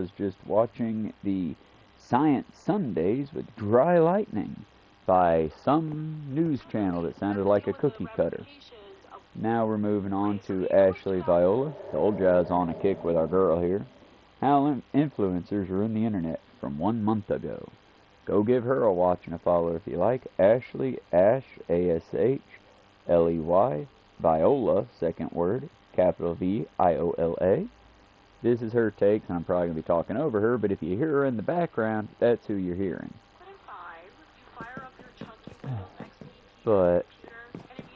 was just watching the Science Sundays with Dry Lightning by some news channel that sounded like a cookie cutter. Now we're moving on to Ashley Viola. Told you I was on a kick with our girl here. How influencers ruin the internet from 1 month ago. Go give her a watch and a follow if you like. Ashley, Ash, A-S-H-L-E-Y, Viola, second word, capital V-I-O-L-A. This is her takes, and I'm probably going to be talking over her, but if you hear her in the background, that's who you're hearing. But,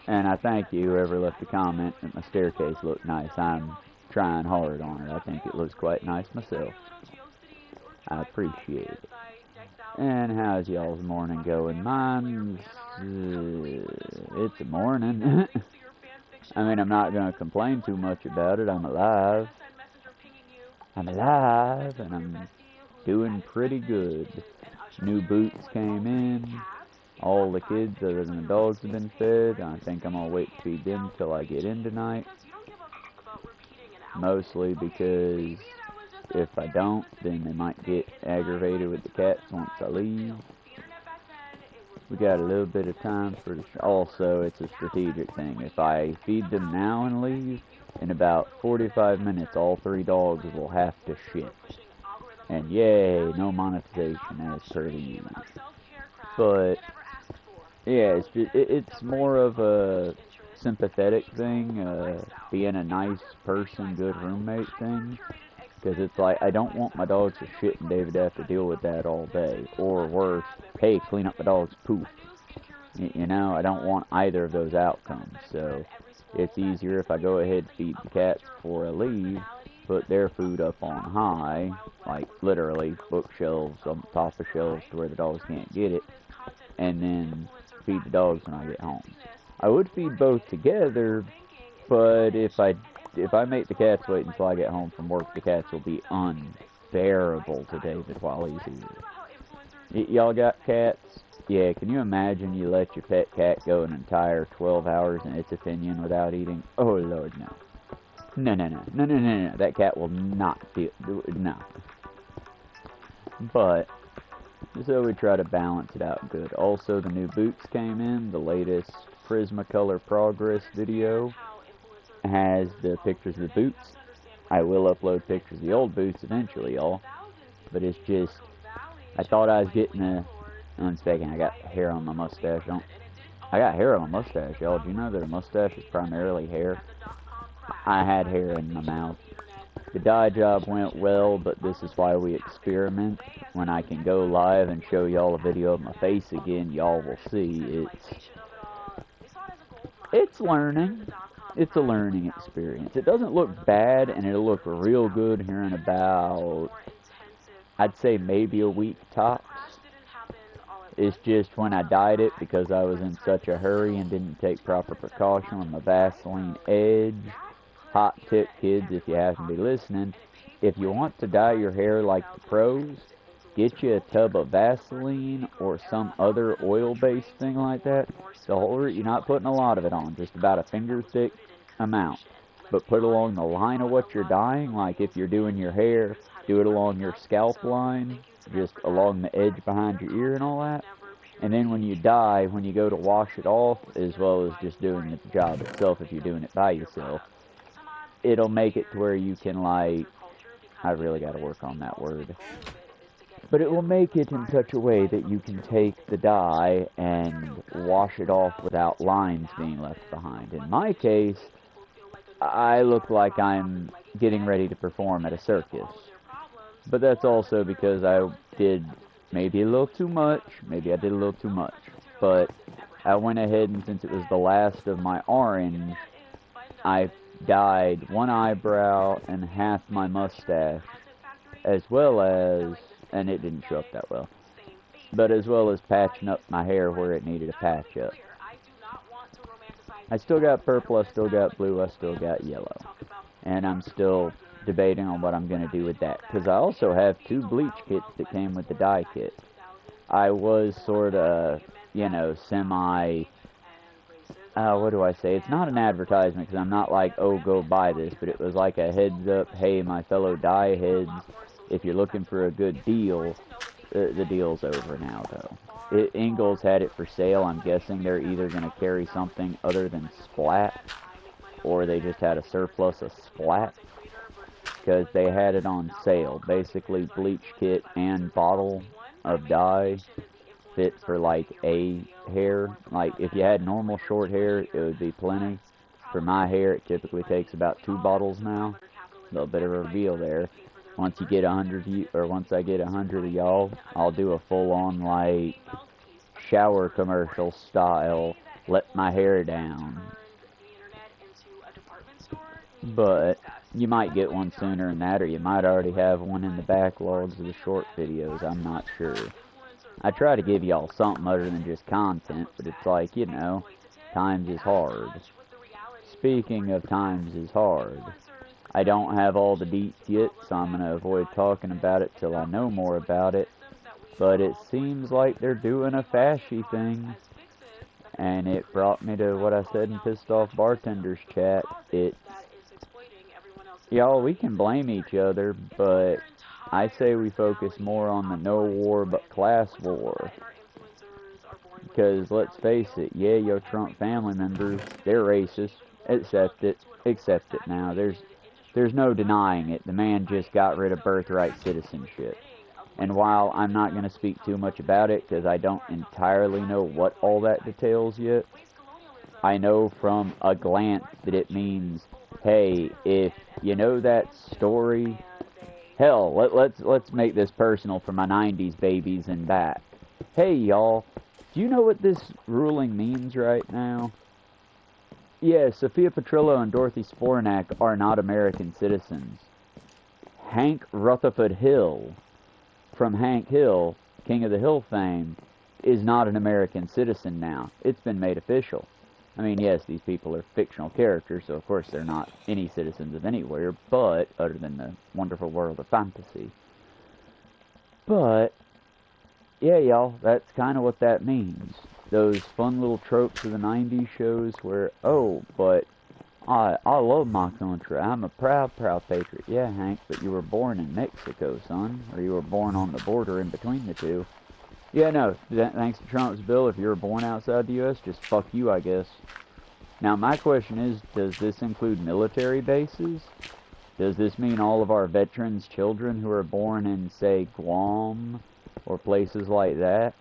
and I thank you, whoever left a comment that my staircase looked nice. I'm trying hard on it. I think it looks quite nice myself. I appreciate it. And how's y'all's morning going? Mine's, it's a morning. I mean, I'm not going to complain too much about it. I'm alive. I'm alive, and I'm doing pretty good. New boots came in. All the kids other than the dogs have been fed. I think I'm going to wait to feed them till I get in tonight. Mostly because if I don't, then they might get aggravated with the cats once I leave. We got a little bit of time for the also, it's a strategic thing. If I feed them now and leave, in about 45 minutes, all 3 dogs will have to shit. And yay, no monetization as per the use. But yeah, it's more of a sympathetic thing, being a nice person, good roommate thing. Because it's like, I don't want my dogs to shit and David to have to deal with that all day. Or worse, hey, clean up my dog's poop. You know, I don't want either of those outcomes. So it's easier if I go ahead and feed the cats before I leave, put their food up on high, like literally bookshelves on top of shelves to where the dogs can't get it, and then feed the dogs when I get home. I would feed both together, but if I make the cats wait until I get home from work, the cats will be unbearable to David while he's here. Y'all got cats? Yeah, can you imagine you let your pet cat go an entire 12 hours in its opinion without eating? Oh, Lord, no. No. That cat will not feel, no. But, so we try to balance it out good. Also, the new boots came in, the latest Prismacolor Progress video has the pictures of the boots. I will upload pictures of the old boots eventually, y'all. But it's just, I thought I was getting a, one second, I got hair on my mustache. I got hair on my mustache, y'all. Do you know that a mustache is primarily hair? I had hair in my mouth. The dye job went well, but this is why we experiment. When I can go live and show y'all a video of my face again, y'all will see it's learning. It's a learning experience. It doesn't look bad, and it'll look real good here in about, I'd say maybe a week tops. It's just when I dyed it, because I was in such a hurry and didn't take proper precaution with my Vaseline edge. Hot tip, kids, if you happen to be listening, if you want to dye your hair like the pros, get you a tub of Vaseline or some other oil-based thing like that. The whole, you're not putting a lot of it on, just about a finger-thick amount. But put along the line of what you're dyeing, like if you're doing your hair, do it along your scalp line, just along the edge behind your ear and all that. And then when you dye, when you go to wash it off, as well as just doing the job itself if you're doing it by yourself, it'll make it to where you can, like, I really got to work on that word. But it will make it in such a way that you can take the dye and wash it off without lines being left behind. In my case, I look like I'm getting ready to perform at a circus. But that's also because I did maybe a little too much. Maybe I did a little too much. But I went ahead and since it was the last of my orange, I dyed one eyebrow and half my mustache, as well as, and it didn't show up that well, but as well as patching up my hair where it needed a patch up. I still got purple, I still got blue, I still got yellow. And I'm still debating on what I'm going to do with that. Because I also have 2 bleach kits that came with the dye kit. I was sort of, you know, semi, what do I say? It's not an advertisement because I'm not like, oh, go buy this. But it was like a heads up, hey, my fellow dye heads, If you're looking for a good deal, the deal's over now, though. Ingalls had it for sale. I'm guessing they're either going to carry something other than Splat, or they just had a surplus of Splat, because they had it on sale. Basically, bleach kit and bottle of dye fit for like a hair. Like, if you had normal short hair, it would be plenty. For my hair, it typically takes about 2 bottles now. A little bit of a reveal there. Once you get 100, or once I get 100 of y'all, I'll do a full-on, like, shower commercial style, let my hair down. But you might get one sooner than that, or you might already have one in the backlogs of the short videos. I'm not sure. I try to give y'all something other than just content, but it's like, you know, times is hard. Speaking of times is hard, I don't have all the deets yet, so I'm going to avoid talking about it till I know more about it. But it seems like they're doing a fashy thing. And it brought me to what I said in Pissed Off Bartender's chat. It's, y'all, we can blame each other, but I say we focus more on the no war but class war. Because, let's face it, yeah, your Trump family members, they're racist. Accept it. Accept it now. There's no denying it. The man just got rid of birthright citizenship. And while I'm not going to speak too much about it, because I don't entirely know what all that details yet, I know from a glance that it means, hey, if you know that story, hell, let's make this personal for my 90s babies and back. Hey, y'all, do you know what this ruling means right now? Yeah, Sophia Petrillo and Dorothy Spornak are not American citizens. Hank Rutherford Hill, from Hank Hill, King of the Hill fame, is not an American citizen now. It's been made official. I mean, yes, these people are fictional characters, so of course they're not any citizens of anywhere, but, other than the wonderful world of fantasy. But, yeah, y'all, that's kind of what that means. Those fun little tropes of the 90s shows where, oh, but I love my country. I'm a proud, proud patriot. Yeah, Hank, but you were born in Mexico, son. Or you were born on the border in between the two. Yeah, no, thanks to Trump's bill, if you were born outside the U.S., just fuck you, I guess. Now, my question is, does this include military bases? Does this mean all of our veterans' children who are born in, say, Guam or places like that,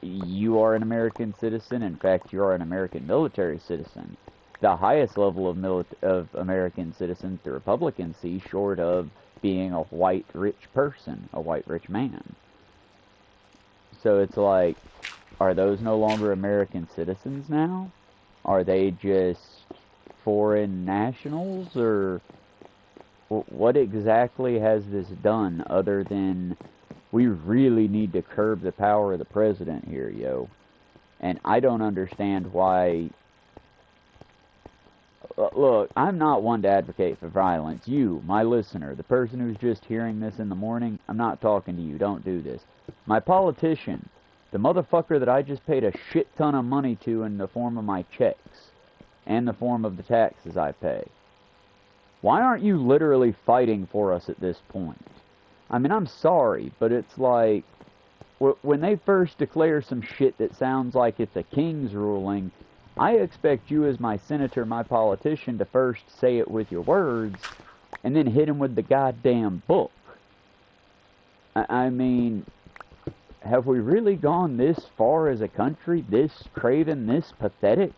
you are an American citizen? In fact, you are an American military citizen. The highest level of American citizens the Republicans see, short of being a white rich person, a white rich man. So it's like, are those no longer American citizens now? Are they just foreign nationals? Or what exactly has this done other than we really need to curb the power of the president here, yo? And I don't understand why. Look, I'm not one to advocate for violence. You, my listener, the person who's just hearing this in the morning, I'm not talking to you. Don't do this. My politician, the motherfucker that I just paid a shit ton of money to in the form of my checks and the form of the taxes I pay. Why aren't you literally fighting for us at this point? I mean, I'm sorry, but it's like, when they first declare some shit that sounds like it's a king's ruling, I expect you as my senator, my politician, to first say it with your words, and then hit him with the goddamn book. I mean, have we really gone this far as a country, this craven, this pathetic,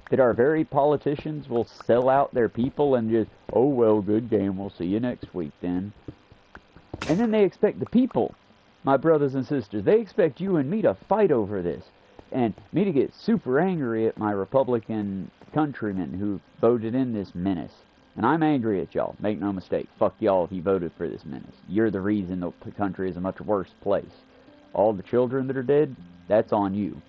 that our very politicians will sell out their people and just, oh, well, good game, we'll see you next week then. And then they expect the people, my brothers and sisters, they expect you and me to fight over this, and me to get super angry at my Republican countrymen who voted in this menace. And I'm angry at y'all, make no mistake. Fuck y'all if you voted for this menace. You're the reason the country is a much worse place. All the children that are dead, that's on you.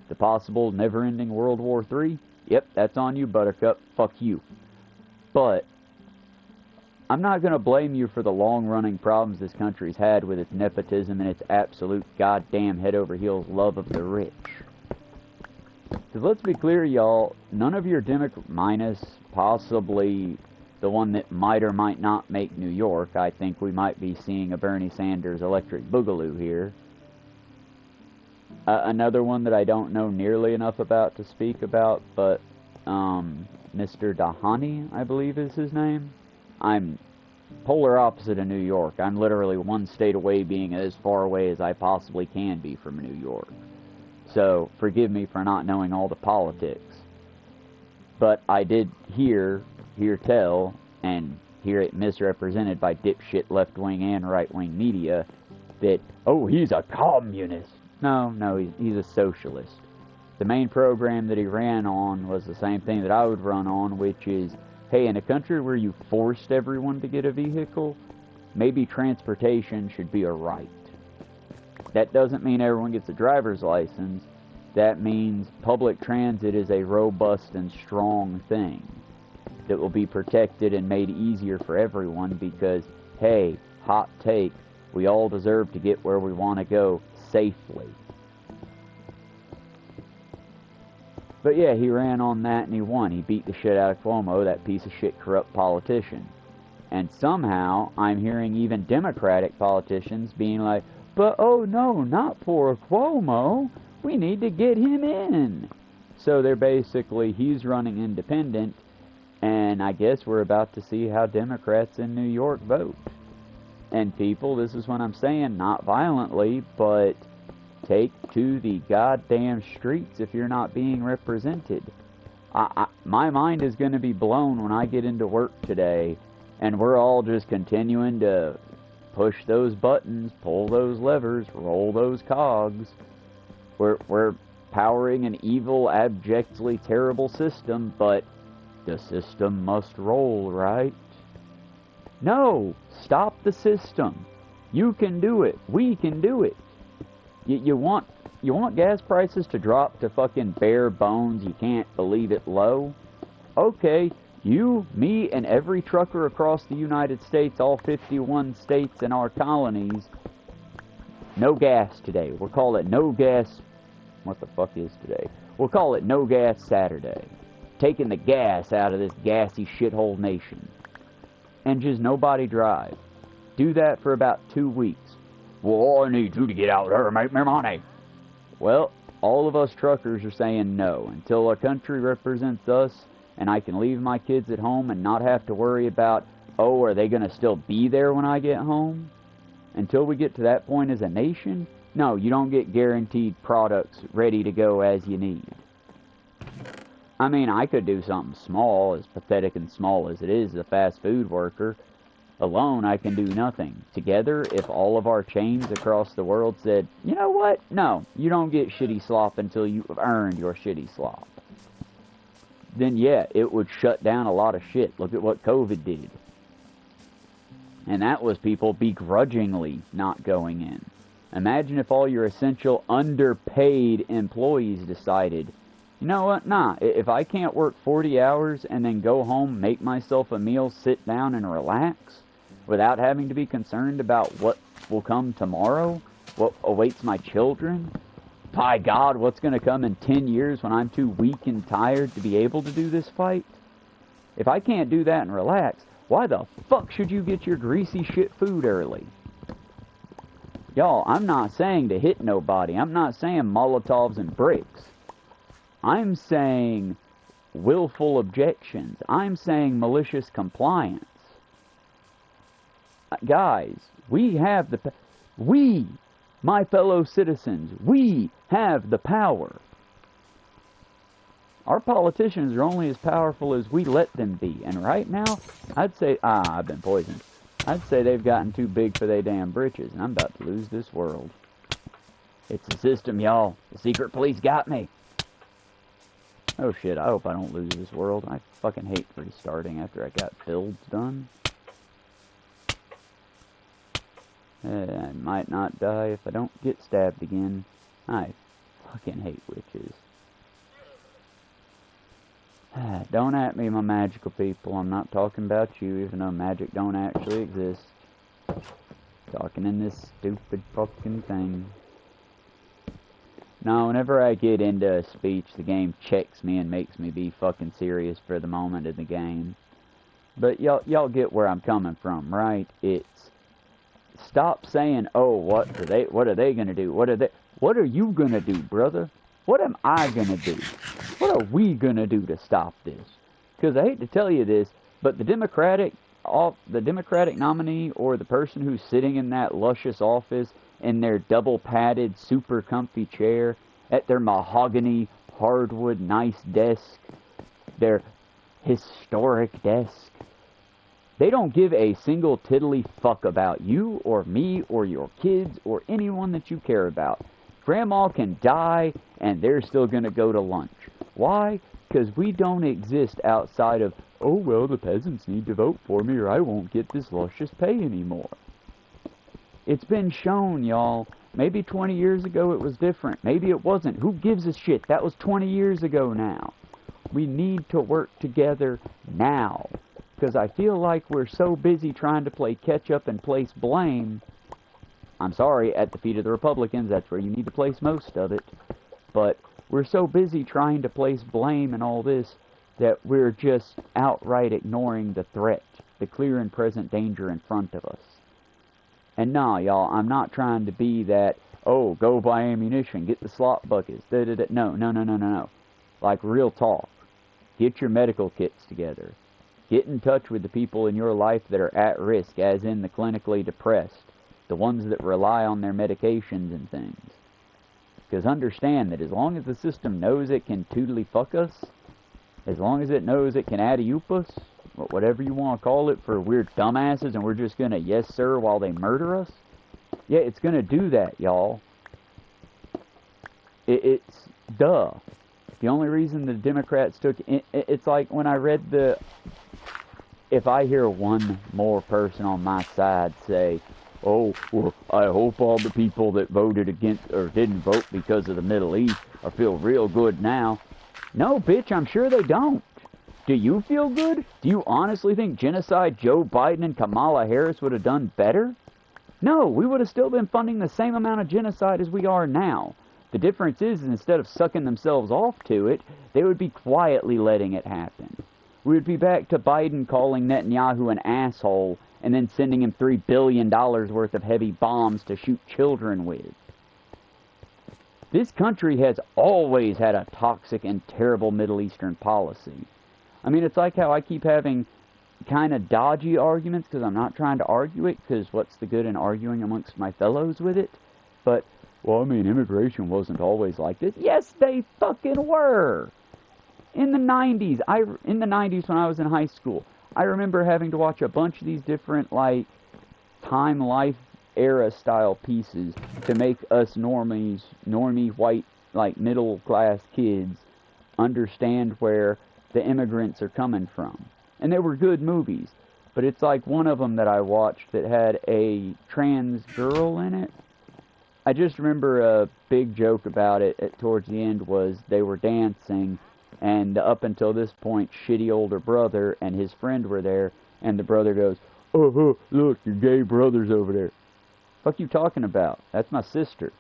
The possible never-ending World War III, yep, that's on you, Buttercup. Fuck you. But I'm not going to blame you for the long-running problems this country's had with its nepotism and its absolute goddamn head-over-heels love of the rich. Because let's be clear, y'all, none of your minus possibly the one that might or might not make New York. I think we might be seeing a Bernie Sanders electric boogaloo here. Another one that I don't know nearly enough about to speak about, but Mr. Dahani, I believe is his name. I'm polar opposite of New York. I'm literally one state away, being as far away as I possibly can be from New York. So, forgive me for not knowing all the politics. But I did hear tell, and hear it misrepresented by dipshit left-wing and right-wing media, that, oh, he's a communist. No, he's a socialist. The main program that he ran on was the same thing that I would run on, which is, hey, in a country where you forced everyone to get a vehicle, maybe transportation should be a right. That doesn't mean everyone gets a driver's license. That means public transit is a robust and strong thing that will be protected and made easier for everyone because, hey, hot take, we all deserve to get where we want to go safely. But yeah, he ran on that and he won. He beat the shit out of Cuomo, that piece of shit corrupt politician. And somehow, I'm hearing even Democratic politicians being like, but oh no, not poor Cuomo. We need to get him in. So they're basically, he's running independent, and I guess we're about to see how Democrats in New York vote. And people, this is what I'm saying, not violently, but take to the goddamn streets if you're not being represented. My mind is going to be blown when I get into work today, and we're all just continuing to push those buttons, pull those levers, roll those cogs. We're powering an evil, abjectly terrible system, but the system must roll, right? No! Stop the system. You can do it. We can do it. You want gas prices to drop to fucking bare bones, you can't believe it low? Okay, you, me, and every trucker across the United States, all 51 states and our colonies, no gas today. We'll call it no gas. What the fuck is today? We'll call it no gas Saturday. Taking the gas out of this gassy shithole nation. And just nobody drive. Do that for about 2 weeks. Well, I need you to get out there and make me money. Well, all of us truckers are saying no. Until a country represents us and I can leave my kids at home and not have to worry about, oh, are they going to still be there when I get home? Until we get to that point as a nation, no, you don't get guaranteed products ready to go as you need. I mean, I could do something small, as pathetic and small as it is, as a fast food worker. Alone, I can do nothing. Together, if all of our chains across the world said, you know what? No, you don't get shitty slop until you've earned your shitty slop. Then yeah, it would shut down a lot of shit. Look at what COVID did. And that was people begrudgingly not going in. Imagine if all your essential underpaid employees decided, you know what, nah, if I can't work 40 hours and then go home, make myself a meal, sit down and relax, without having to be concerned about what will come tomorrow, what awaits my children, by God, what's going to come in 10 years when I'm too weak and tired to be able to do this fight? If I can't do that and relax, why the fuck should you get your greasy shit food early? Y'all, I'm not saying to hit nobody. I'm not saying Molotovs and bricks. I'm saying willful objections. I'm saying malicious compliance. Guys, we have we, my fellow citizens, we have the power. Our politicians are only as powerful as we let them be. And right now, I'd say, I've been poisoned. I'd say they've gotten too big for their damn britches, and I'm about to lose this world. It's the system, y'all. The secret police got me. Oh shit, I hope I don't lose this world. I fucking hate restarting after I got builds done. I might not die if I don't get stabbed again. I fucking hate witches. Don't at me, my magical people. I'm not talking about you, even though magic don't actually exist. Talking in this stupid fucking thing. No, whenever I get into a speech, the game checks me and makes me be fucking serious for the moment in the game. But y'all get where I'm coming from, right? It's stop saying, "Oh, what are they gonna do? What are you gonna do, brother? What am I gonna do? What are we gonna do to stop this?" Because I hate to tell you this, but the Democratic nominee or the person who's sitting in that luscious office in their double padded, super comfy chair at their mahogany, hardwood, nice desk, their historic desk, they don't give a single tiddly fuck about you or me or your kids or anyone that you care about. Grandma can die and they're still going to go to lunch. Why? Because we don't exist outside of, oh, well, the peasants need to vote for me or I won't get this luscious pay anymore. It's been shown, y'all. Maybe 20 years ago it was different. Maybe it wasn't. Who gives a shit? That was 20 years ago now. We need to work together now. Because I feel like we're so busy trying to play catch-up and place blame. I'm sorry, at the feet of the Republicans, that's where you need to place most of it. But we're so busy trying to place blame and all this that we're just outright ignoring the threat, the clear and present danger in front of us. And nah, y'all, I'm not trying to be that, oh, go buy ammunition, get the slot buckets, da-da-da. No. Like, real talk. Get your medical kits together. Get in touch with the people in your life that are at risk, as in the clinically depressed, the ones that rely on their medications and things. Because understand that as long as the system knows it can tootly fuck us, as long as it knows it can addy-oop us, whatever you want to call it, for we're dumbasses and we're just going to yes sir while they murder us, yeah, it's going to do that, y'all. It's duh. The only reason the Democrats took it's like when I read the, if I hear one more person on my side say, oh, well, I hope all the people that voted against or didn't vote because of the Middle East are feel real good now. No, bitch, I'm sure they don't. Do you feel good? Do you honestly think genocide Joe Biden and Kamala Harris would have done better? No, we would have still been funding the same amount of genocide as we are now. The difference is, instead of sucking themselves off to it, they would be quietly letting it happen. We would be back to Biden calling Netanyahu an asshole and then sending him $3 billion worth of heavy bombs to shoot children with. This country has always had a toxic and terrible Middle Eastern policy. I mean, it's like how I keep having kind of dodgy arguments because I'm not trying to argue it, because what's the good in arguing amongst my fellows with it? But, well, I mean, immigration wasn't always like this. Yes, they fucking were! In the 90s, when I was in high school, I remember having to watch a bunch of these different, like, Time Life era style pieces to make us normie white, like, middle class kids understand where the immigrants are coming from. And they were good movies. But it's like one of them that I watched that had a trans girl in it. I just remember a big joke about it towards the end was they were dancing, and up until this point, shitty older brother and his friend were there, and the brother goes, oh, look, your gay brother's over there. Fuck you talking about? That's my sister.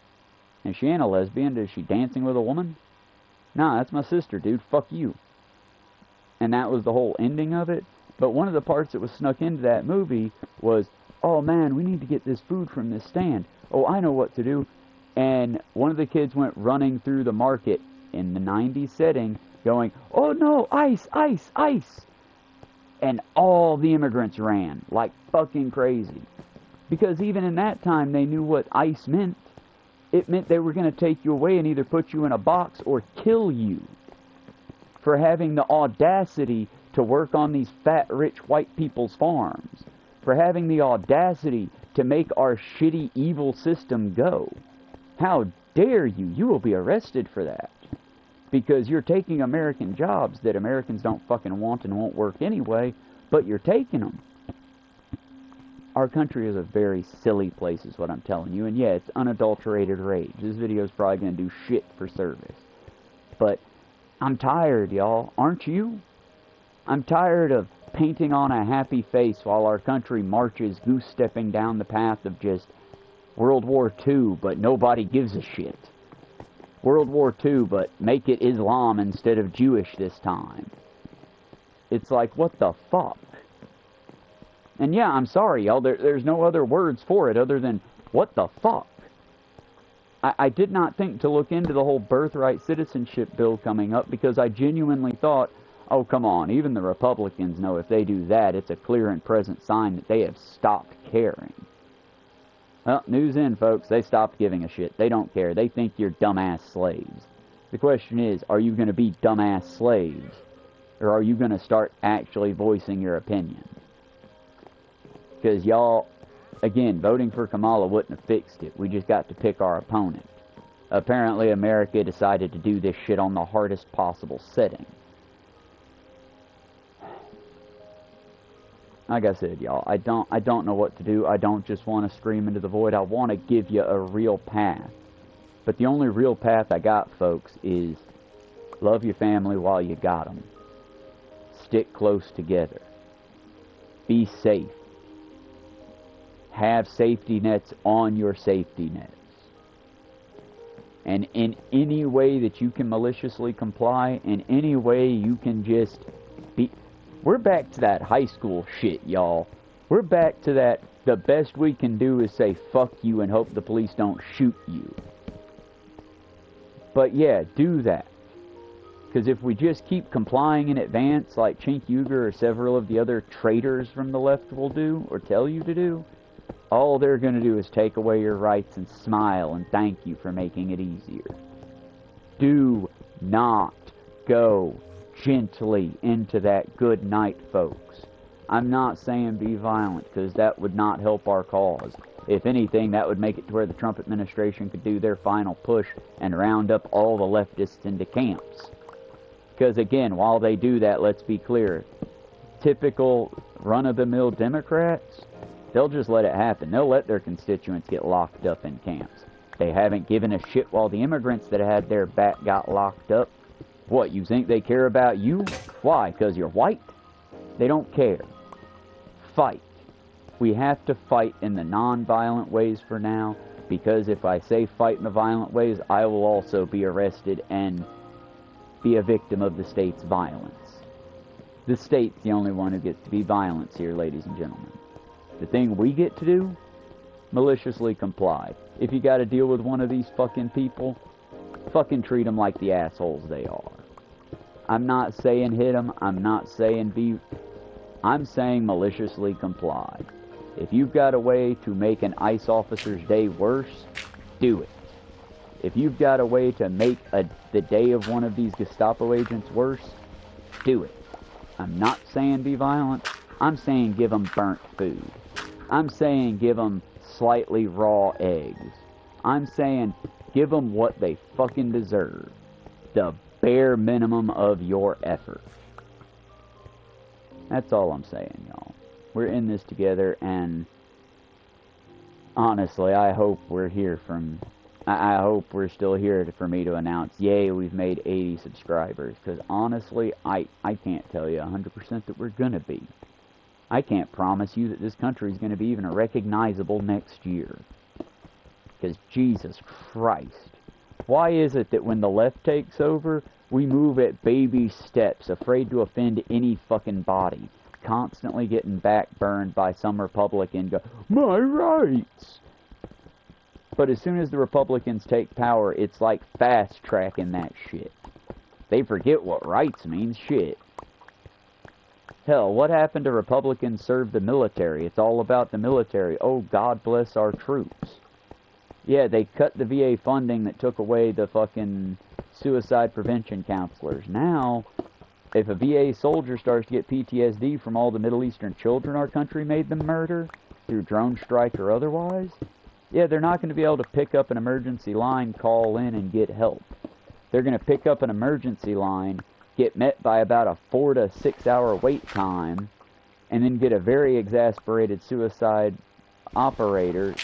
And she ain't a lesbian. Is she dancing with a woman? Nah, that's my sister, dude. Fuck you. And that was the whole ending of it. But one of the parts that was snuck into that movie was, oh man, we need to get this food from this stand. Oh, I know what to do. And one of the kids went running through the market in the 90s setting, going, oh no, ice, ice, ice. And all the immigrants ran like fucking crazy. Because even in that time, they knew what ice meant. It meant they were going to take you away and either put you in a box or kill you for having the audacity to work on these fat, rich white people's farms. For having the audacity to make our shitty, evil system go. How dare you? You will be arrested for that. Because you're taking American jobs that Americans don't fucking want and won't work anyway, but you're taking them. Our country is a very silly place is what I'm telling you. And yeah, it's unadulterated rage. This video is probably going to do shit for service. But I'm tired, y'all. Aren't you? I'm tired of painting on a happy face while our country marches goose-stepping down the path of just World War II, but nobody gives a shit. World War II, but make it Islam instead of Jewish this time. It's like, what the fuck? And yeah, I'm sorry, y'all, there's no other words for it other than, what the fuck? I did not think to look into the whole birthright citizenship bill coming up because I genuinely thought, oh, come on, even the Republicans know if they do that, it's a clear and present sign that they have stopped caring. Well, news in, folks. They stopped giving a shit. They don't care. They think you're dumbass slaves. The question is, are you going to be dumbass slaves? Or are you going to start actually voicing your opinion? Because y'all, again, voting for Kamala wouldn't have fixed it. We just got to pick our opponent. Apparently, America decided to do this shit on the hardest possible setting. Like I said, y'all, I don't know what to do. I don't just want to scream into the void. I want to give you a real path. But the only real path I got, folks, is love your family while you got them. Stick close together. Be safe. Have safety nets on your safety nets. And in any way that you can maliciously comply, in any way you can just be... We're back to that high school shit, y'all. We're back to that, the best we can do is say fuck you and hope the police don't shoot you. But yeah, do that. Because if we just keep complying in advance, like Cenk Uygur or several of the other traitors from the left will do, or tell you to do, all they're going to do is take away your rights and smile and thank you for making it easier. Do not go gently into that good night, folks. I'm not saying be violent, because that would not help our cause. If anything, that would make it to where the Trump administration could do their final push and round up all the leftists into camps. Because again, while they do that, let's be clear, typical run-of-the-mill Democrats, they'll just let it happen. They'll let their constituents get locked up in camps. They haven't given a shit while the immigrants that had their back got locked up. What, you think they care about you? Why? Because you're white? They don't care. Fight. We have to fight in the non-violent ways for now, because if I say fight in the violent ways, I will also be arrested and be a victim of the state's violence. The state's the only one who gets to be violence here, ladies and gentlemen. The thing we get to do? Maliciously comply. If you gotta deal with one of these fucking people, fucking treat them like the assholes they are. I'm not saying hit them. I'm not saying be... I'm saying maliciously comply. If you've got a way to make an ICE officer's day worse, do it. If you've got a way to make the day of one of these Gestapo agents worse, do it. I'm not saying be violent. I'm saying give them burnt food. I'm saying give them slightly raw eggs. I'm saying give them what they fucking deserve. The bare minimum of your effort. That's all I'm saying, y'all. We're in this together, and honestly, I hope we're here from... I hope we're still here for me to announce, yay, we've made 80 subscribers. Because honestly, I can't tell you 100% that we're going to be. I can't promise you that this country is going to be even recognizable next year. Because Jesus Christ. Why is it that when the left takes over, we move at baby steps, afraid to offend any fucking body, constantly getting backburned by some Republican go, my rights! But as soon as the Republicans take power, it's like fast-tracking that shit. They forget what rights means, shit. Hell, what happened to Republicans serve the military? It's all about the military. Oh, God bless our troops. Yeah, they cut the VA funding that took away the fucking suicide prevention counselors. Now, if a VA soldier starts to get PTSD from all the Middle Eastern children our country made them murder, through drone strike or otherwise, yeah, they're not going to be able to pick up an emergency line, call in, and get help. They're going to pick up an emergency line, get met by about a 4 to 6 hour wait time, and then get a very exasperated suicide operator,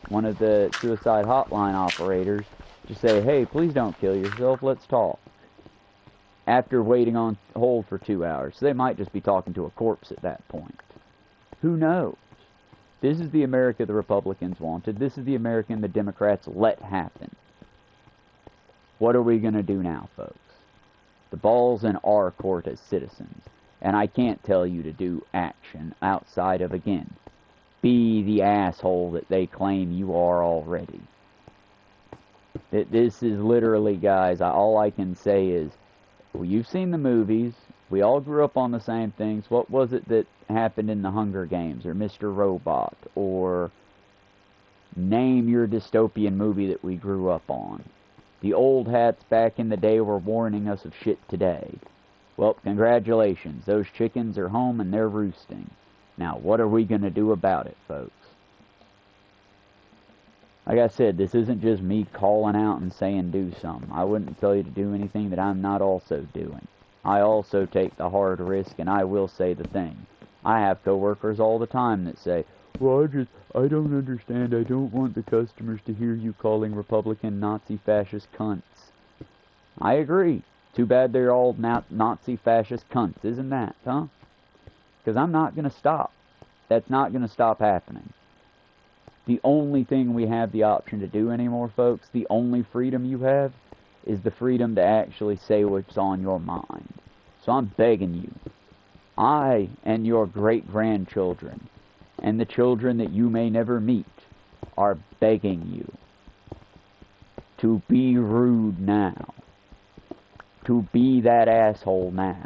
one of the suicide hotline operators, to say, hey, please don't kill yourself, let's talk. After waiting on hold for 2 hours. So they might just be talking to a corpse at that point. Who knows? This is the America the Republicans wanted. This is the America the Democrats let happen. What are we going to do now, folks? The ball's in our court as citizens. And I can't tell you to do action outside of, again, be the asshole that they claim you are already. This is literally, guys, all I can say is, well, you've seen the movies. We all grew up on the same things. What was it that happened in the Hunger Games, or Mr. Robot, or name your dystopian movie that we grew up on? The old hats back in the day were warning us of shit today. Well, congratulations. Those chickens are home and they're roosting. Now, what are we going to do about it, folks? Like I said, this isn't just me calling out and saying do something. I wouldn't tell you to do anything that I'm not also doing. I also take the hard risk, and I will say the thing. I have coworkers all the time that say, well, I don't understand. I don't want the customers to hear you calling Republican Nazi fascist cunts. I agree. Too bad they're all Nazi fascist cunts, isn't that, huh? Because I'm not going to stop. That's not going to stop happening. The only thing we have the option to do anymore, folks, the only freedom you have, is the freedom to actually say what's on your mind. So I'm begging you, I and your great-grandchildren, and the children that you may never meet, are begging you to be rude now. To be that asshole now.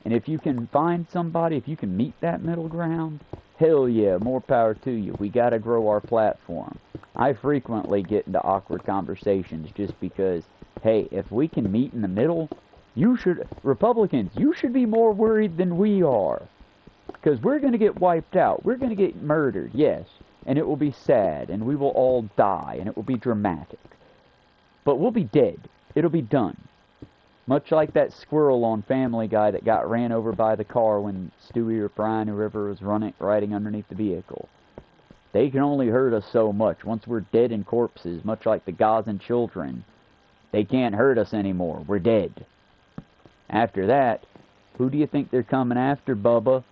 And if you can find somebody, if you can meet that middle ground, hell yeah, more power to you. We gotta grow our platform. I frequently get into awkward conversations just because, hey, if we can meet in the middle, Republicans, you should be more worried than we are. Because we're gonna get wiped out. We're gonna get murdered, yes. And it will be sad, and we will all die, and it will be dramatic. But we'll be dead. It'll be done. Much like that squirrel on Family Guy that got ran over by the car when Stewie or Brian, whoever was riding underneath the vehicle. They can only hurt us so much. Once we're dead and corpses, much like the Gazan children, they can't hurt us anymore. We're dead. After that, who do you think they're coming after, Bubba?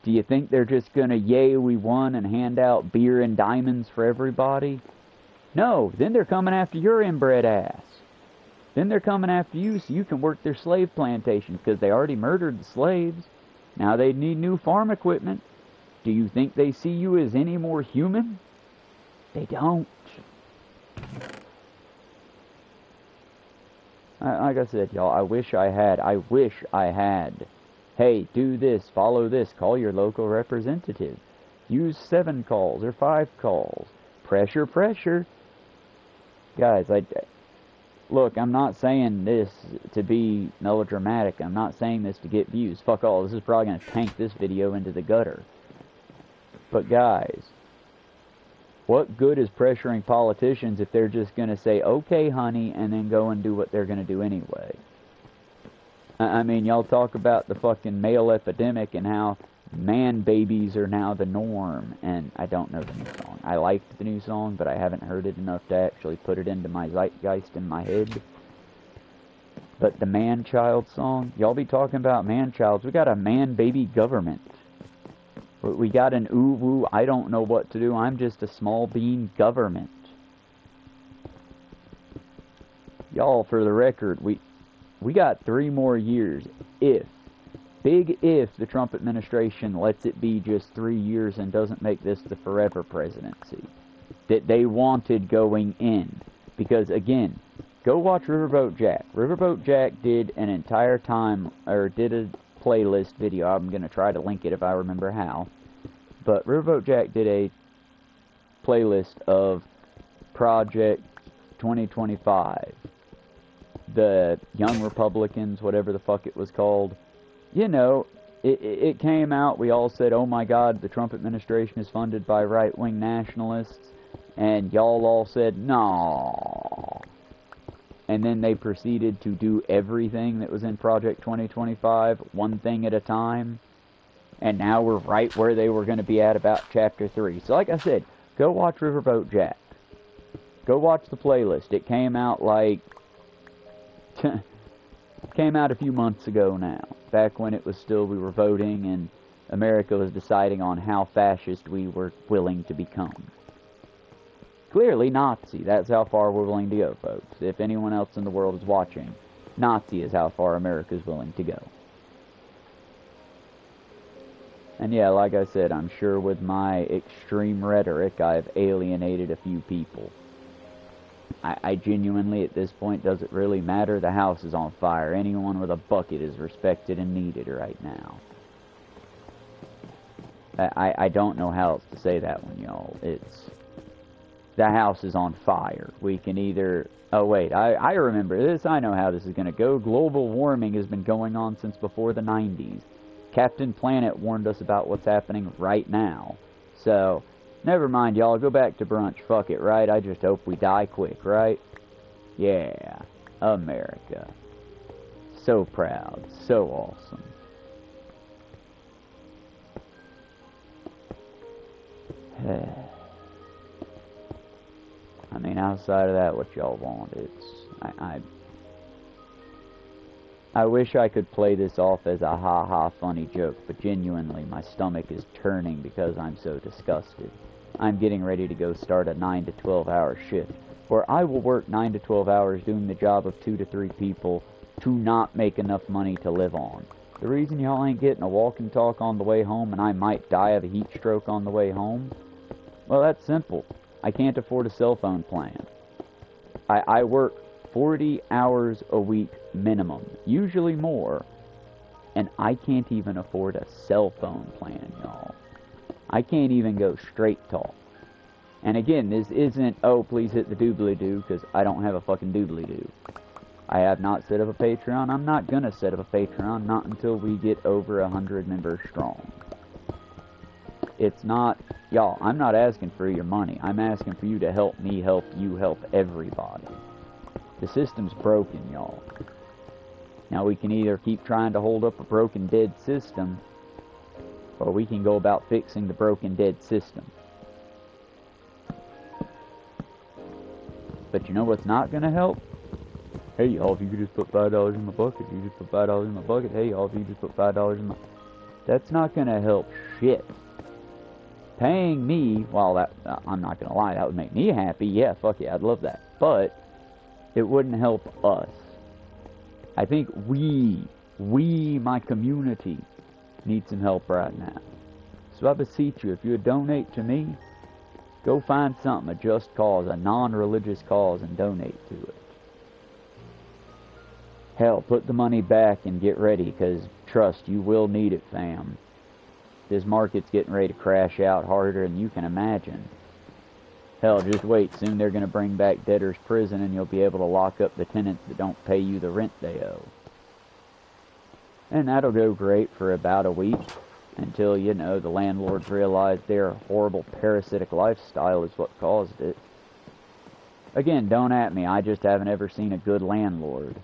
Do you think they're just gonna, yay, we won, and hand out beer and diamonds for everybody? No, then they're coming after your inbred ass. Then they're coming after you so you can work their slave plantations, because they already murdered the slaves. Now they need new farm equipment. Do you think they see you as any more human? They don't. Like I said, y'all, I wish I had. Hey, do this, follow this, call your local representative. Use 7 calls or 5 calls. Pressure, pressure. Guys, look, I'm not saying this to be melodramatic. I'm not saying this to get views. Fuck all. This is probably going to tank this video into the gutter. But guys, what good is pressuring politicians if they're just going to say, okay, honey, and then go and do what they're going to do anyway? I mean, y'all talk about the fucking male epidemic and how man babies are now the norm. And I don't know the new song. I liked the new song, but I haven't heard it enough to actually put it into my zeitgeist in my head. But the man-child song, y'all be talking about man-childs. We got a man-baby government. We got an ooh-woo, I don't know what to do, I'm just a small bean government. Y'all, for the record, we got 3 more years if the Trump administration lets it be just 3 years and doesn't make this the forever presidency that they wanted going in. Because, again, go watch Riverboat Jack. Riverboat Jack did an entire did a playlist video. I'm going to try to link it if I remember how. But Riverboat Jack did a playlist of Project 2025. The Young Republicans, whatever the fuck it was called. You know, it came out, we all said, oh my god, the Trump administration is funded by right-wing nationalists. And y'all all said, no. And then they proceeded to do everything that was in Project 2025, one thing at a time. And now we're right where they were going to be at about Chapter 3. So like I said, go watch Riverboat Jack. Go watch the playlist. It came out like... came out a few months ago now. Back when it was still, we were voting and America was deciding on how fascist we were willing to become. Clearly Nazi. That's how far we're willing to go, folks. If anyone else in the world is watching, Nazi is how far America is willing to go. And yeah, like I said, I'm sure with my extreme rhetoric, I've alienated a few people. I genuinely, at this point, doesn't really matter. The house is on fire. Anyone with a bucket is respected and needed right now. I don't know how else to say that one, y'all. It's... The house is on fire. We can either... Oh, wait. I remember this. I know how this is going to go. Global warming has been going on since before the 90s. Captain Planet warned us about what's happening right now. So... Never mind, y'all. Go back to brunch. Fuck it, right? I just hope we die quick, right? Yeah. America. So proud. So awesome. I mean, outside of that, what y'all want? It's... I wish I could play this off as a ha-ha funny joke, but genuinely, my stomach is turning because I'm so disgusted. I'm getting ready to go start a 9 to 12 hour shift, where I will work 9 to 12 hours doing the job of 2 to 3 people to not make enough money to live on. The reason y'all ain't getting a walk and talk on the way home and I might die of a heat stroke on the way home? Well, that's simple. I can't afford a cell phone plan. I work 40 hours a week minimum, usually more, and I can't even afford a cell phone plan, y'all. I can't even go straight talk. And again, this isn't, oh, please hit the doobly-doo, because I don't have a fucking doobly-doo. I have not set up a Patreon. I'm not going to set up a Patreon, not until we get over 100 members strong. It's not, y'all, I'm not asking for your money. I'm asking for you to help me help you help everybody. The system's broken, y'all. Now, we can either keep trying to hold up a broken, dead system, or we can go about fixing the broken, dead system. But you know what's not going to help? Hey, y'all, if you could just put $5 in my bucket. You just put $5 in my bucket. Hey, y'all, if you just put $5 in my... That's not going to help shit. Paying me, well, that I'm not going to lie, that would make me happy. Yeah, fuck yeah, I'd love that. But it wouldn't help us. I think we, my community, need some help right now. So I beseech you, if you would donate to me, go find something, a just cause, a non-religious cause, and donate to it. Hell, put the money back and get ready, because trust, you will need it, fam. This market's getting ready to crash out harder than you can imagine. Hell, just wait, soon they're going to bring back debtor's prison and you'll be able to lock up the tenants that don't pay you the rent they owe. And that'll go great for about a week, until, you know, the landlords realize their horrible parasitic lifestyle is what caused it. Again, don't at me, I just haven't ever seen a good landlord.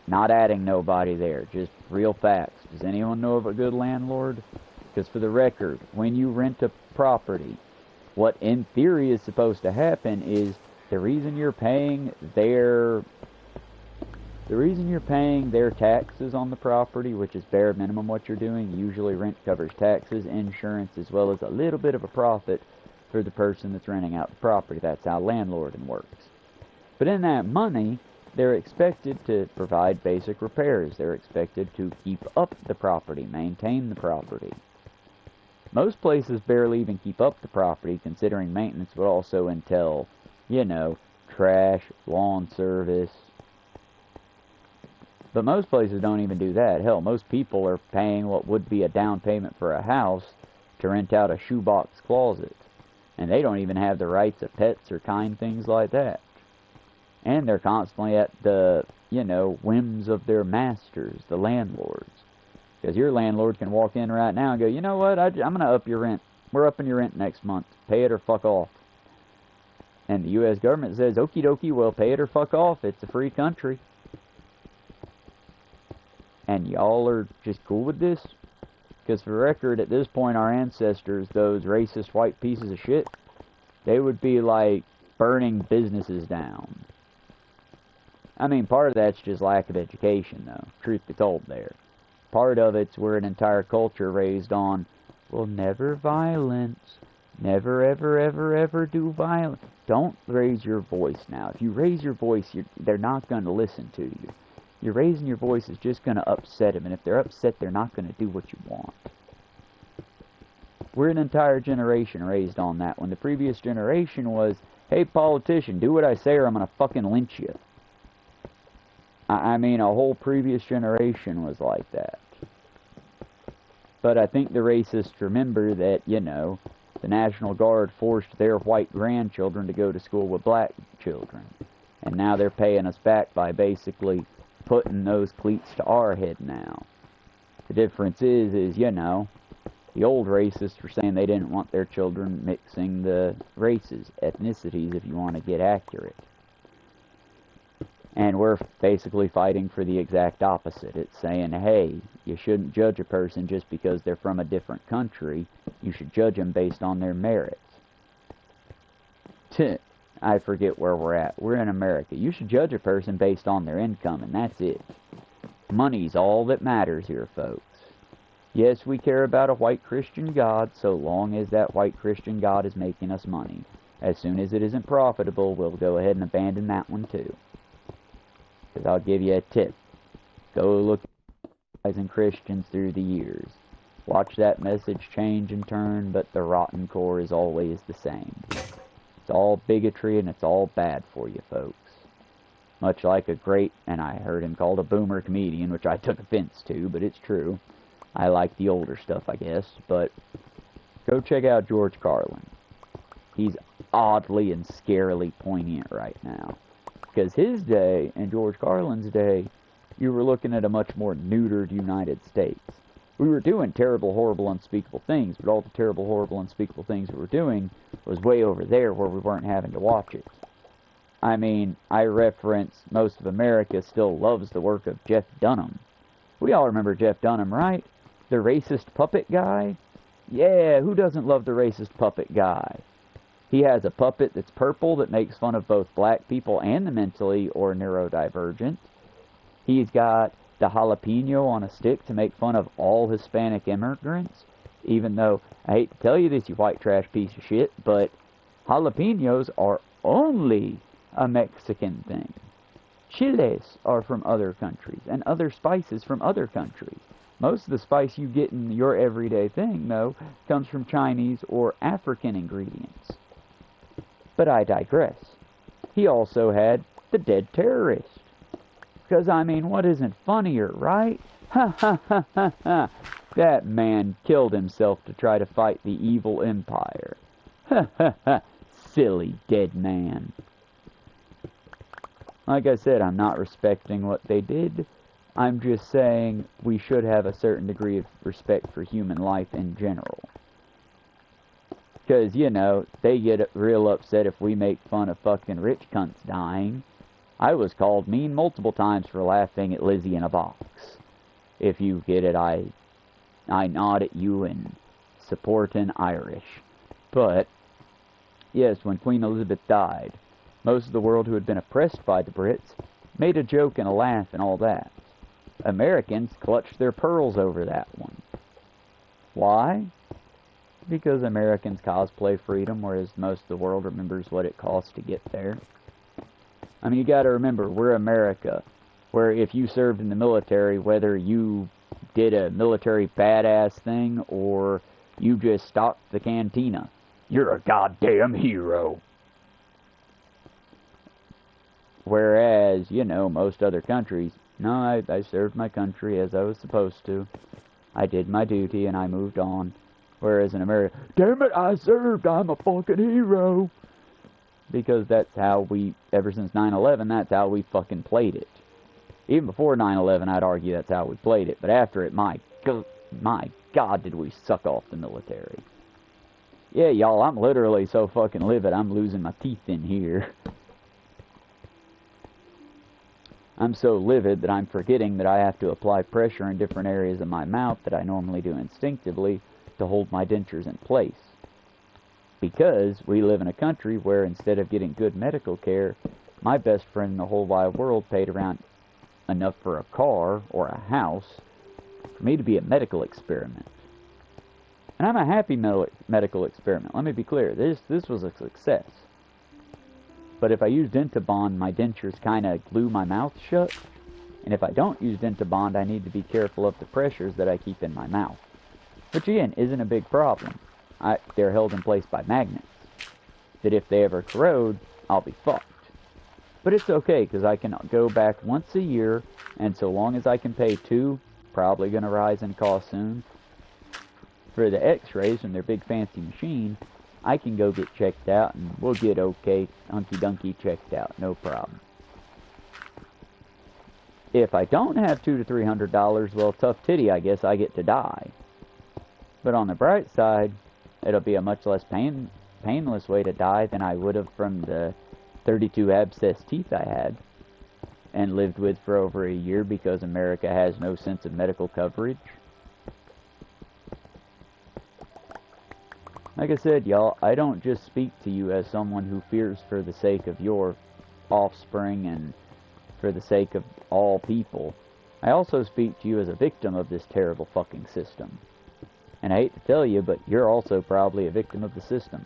Not adding nobody there, just real facts. Does anyone know of a good landlord? Because for the record, when you rent a property, what in theory is supposed to happen is the reason you're paying their taxes on the property, which is bare minimum what you're doing. Usually rent covers taxes, insurance, as well as a little bit of a profit for the person that's renting out the property. That's how landlording works. But in that money, they're expected to provide basic repairs. They're expected to keep up the property, maintain the property. Most places barely even keep up the property, considering maintenance would also entail, you know, trash, lawn service. But most places don't even do that. Hell, most people are paying what would be a down payment for a house to rent out a shoebox closet. And they don't even have the rights of pets or kind things like that. And they're constantly at the, you know, whims of their masters, the landlords. Because your landlord can walk in right now and go, you know what, I'm going to up your rent. We're upping your rent next month. Pay it or fuck off. And the U.S. government says, okie dokie, well, pay it or fuck off. It's a free country. And y'all are just cool with this? Because for the record, at this point, our ancestors, those racist white pieces of shit, they would be like burning businesses down. I mean, part of that's just lack of education, though. Truth be told there. Part of it's we're an entire culture raised on, well, never violence. Never, ever, ever, ever do violence. Don't raise your voice now. If you raise your voice, they're not going to listen to you. You're raising your voice is just going to upset them, and if they're upset, they're not going to do what you want. We're an entire generation raised on that, when the previous generation was, hey, politician, do what I say or I'm going to fucking lynch you. I mean, a whole previous generation was like that. But I think the racists remember that, you know, the National Guard forced their white grandchildren to go to school with black children. And now they're paying us back by basically putting those cleats to our head now. The difference is, you know, the old racists were saying they didn't want their children mixing the races, ethnicities, if you want to get accurate. And we're basically fighting for the exact opposite. It's saying, hey, you shouldn't judge a person just because they're from a different country. You should judge them based on their merits. I forget where we're at. We're in America. You should judge a person based on their income, and that's it. Money's all that matters here, folks. Yes, we care about a white Christian God so long as that white Christian God is making us money. As soon as it isn't profitable, we'll go ahead and abandon that one too. Because I'll give you a tip. Go look at Christians through the years. Watch that message change and turn, but the rotten core is always the same. It's all bigotry and it's all bad for you, folks. Much like a great, and I heard him called a boomer comedian, which I took offense to, but it's true. I like the older stuff, I guess, but go check out George Carlin. He's oddly and scarily poignant right now. Because his day, and George Carlin's day, you were looking at a much more neutered United States. We were doing terrible, horrible, unspeakable things, but all the terrible, horrible, unspeakable things we were doing was way over there where we weren't having to watch it. I mean, I reference most of America still loves the work of Jeff Dunham. We all remember Jeff Dunham, right? The racist puppet guy? Yeah, who doesn't love the racist puppet guy? He has a puppet that's purple that makes fun of both black people and the mentally or neurodivergent. He's got the jalapeno on a stick to make fun of all Hispanic immigrants, even though, I hate to tell you this, you white trash piece of shit, but jalapenos are only a Mexican thing. Chiles are from other countries, and other spices from other countries. Most of the spice you get in your everyday thing, though, comes from Chinese or African ingredients. But I digress. He also had the dead terrorist. Because, I mean, what isn't funnier, right? Ha ha ha ha ha. That man killed himself to try to fight the evil empire. Ha ha ha. Silly dead man. Like I said, I'm not respecting what they did. I'm just saying we should have a certain degree of respect for human life in general. Because, you know, they get real upset if we make fun of fucking rich cunts dying. I was called mean multiple times for laughing at Lizzie in a box. If you get it, I nod at you and support an Irish. But, yes, when Queen Elizabeth died, most of the world who had been oppressed by the Brits made a joke and a laugh and all that. Americans clutched their pearls over that one. Why? Because Americans cosplay freedom, whereas most of the world remembers what it costs to get there. I mean, you gotta remember, we're America, where if you served in the military, whether you did a military badass thing or you just stocked the cantina, you're a goddamn hero. Whereas, you know, most other countries, no, I served my country as I was supposed to. I did my duty and I moved on. Whereas in America, damn it, I served, I'm a fucking hero. Because that's how we, ever since 9/11, that's how we fucking played it. Even before 9/11, I'd argue that's how we played it. But after it, my God, did we suck off the military. Yeah, y'all, I'm literally so fucking livid, I'm losing my teeth in here. I'm so livid that I'm forgetting that I have to apply pressure in different areas of my mouth that I normally do instinctively to hold my dentures in place. Because we live in a country where instead of getting good medical care, my best friend in the whole wide world paid around enough for a car or a house for me to be a medical experiment. And I'm a happy medical experiment. Let me be clear. This was a success. But if I use Dentabond, my dentures kind of glue my mouth shut. And if I don't use Dentabond, I need to be careful of the pressures that I keep in my mouth. Which again, isn't a big problem. They're held in place by magnets. That if they ever corrode, I'll be fucked. But it's okay, because I can go back once a year, and so long as I can pay $2, probably going to rise in cost soon, for the x-rays from their big fancy machine, I can go get checked out, and we'll get okay, hunky-dunky checked out, no problem. If I don't have $200 to $300, well, tough titty, I guess I get to die. But on the bright side, it'll be a much less painless way to die than I would have from the 32 abscess teeth I had and lived with for over a year because America has no sense of medical coverage. Like I said, y'all, I don't just speak to you as someone who fears for the sake of your offspring and for the sake of all people. I also speak to you as a victim of this terrible fucking system. And I hate to tell you, but you're also probably a victim of the system.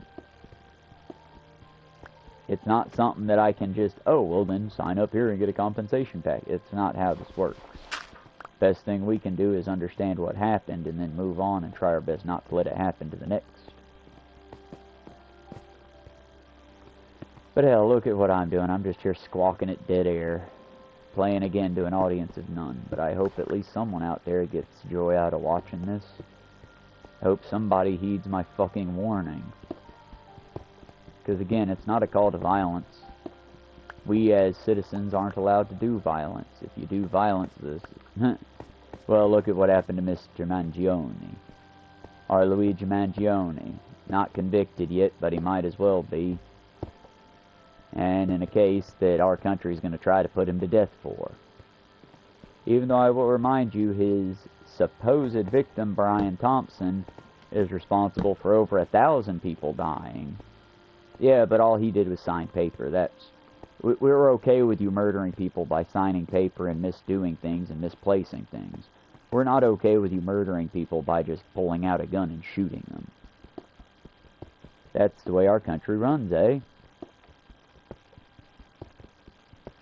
It's not something that I can just, oh, well then sign up here and get a compensation pack. It's not how this works. Best thing we can do is understand what happened and then move on and try our best not to let it happen to the next. But hell, look at what I'm doing. I'm just here squawking at dead air. Playing again to an audience of none. But I hope at least someone out there gets joy out of watching this. I hope somebody heeds my fucking warning. Because again, it's not a call to violence. We as citizens aren't allowed to do violence. If you do violence, this... well, look at what happened to Mr. Mangione. Our Luigi Mangione. Not convicted yet, but he might as well be. And in a case that our country is going to try to put him to death for. Even though I will remind you, his supposed victim, Brian Thompson, is responsible for over 1,000 people dying. Yeah, but all he did was sign paper. We're okay with you murdering people by signing paper and misdoing things and misplacing things. We're not okay with you murdering people by just pulling out a gun and shooting them. That's the way our country runs, eh?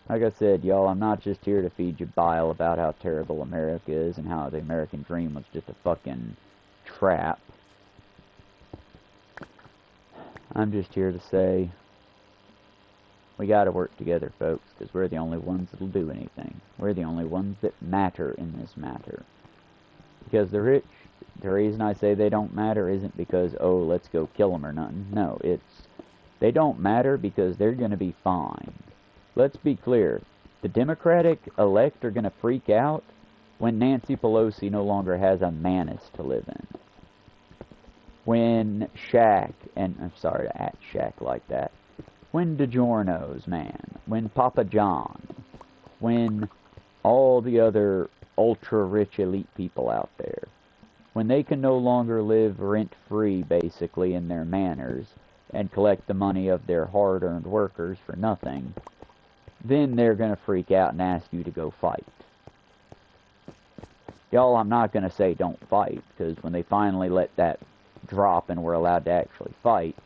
Like I said, y'all, I'm not just here to feed you bile about how terrible America is and how the American dream was just a fucking trap. I'm just here to say, we gotta work together, folks, because we're the only ones that'll do anything. We're the only ones that matter in this matter. Because the rich, the reason I say they don't matter isn't because, oh, let's go kill them or nothing. No, it's, they don't matter because they're gonna be fine. Let's be clear, the Democratic elect are gonna freak out when Nancy Pelosi no longer has a manus to live in. When Shaq, and I'm sorry to act Shaq like that, when DiGiorno's, man, when Papa John, when all the other ultra-rich elite people out there, when they can no longer live rent-free, basically, in their manors, and collect the money of their hard-earned workers for nothing, then they're going to freak out and ask you to go fight. Y'all, I'm not going to say don't fight, because when they finally let that drop and we're allowed to actually fight,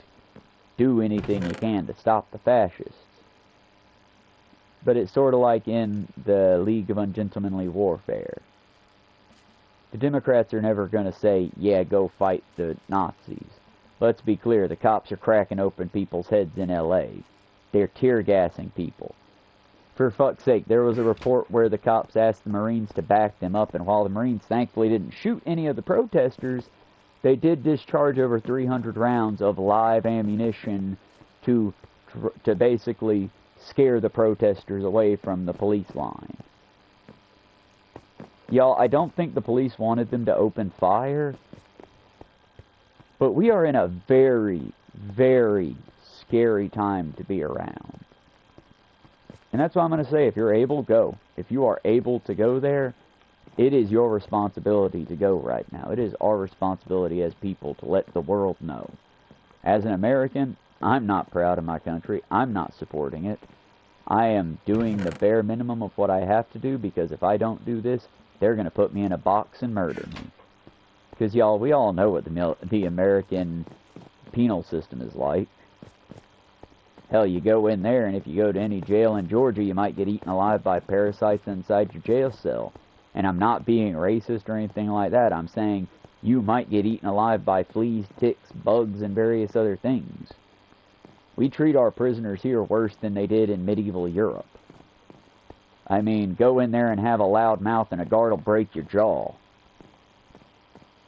do anything you can to stop the fascists. But it's sort of like in the League of Ungentlemanly Warfare. The Democrats are never going to say, yeah, go fight the Nazis. Let's be clear, the cops are cracking open people's heads in L.A. They're tear-gassing people. For fuck's sake, there was a report where the cops asked the Marines to back them up, and while the Marines thankfully didn't shoot any of the protesters, they did discharge over 300 rounds of live ammunition to basically scare the protesters away from the police line. Y'all, I don't think the police wanted them to open fire, but we are in a very, very scary time to be around. And that's what I'm going to say. If you're able, go. If you are able to go there, it is your responsibility to go right now. It is our responsibility as people to let the world know. As an American, I'm not proud of my country. I'm not supporting it. I am doing the bare minimum of what I have to do, because if I don't do this, they're going to put me in a box and murder me. Because, y'all, we all know what the American penal system is like. Hell, you go in there, and if you go to any jail in Georgia, you might get eaten alive by parasites inside your jail cell. And I'm not being racist or anything like that. I'm saying you might get eaten alive by fleas, ticks, bugs, and various other things. We treat our prisoners here worse than they did in medieval Europe. I mean, go in there and have a loud mouth and a guard will break your jaw.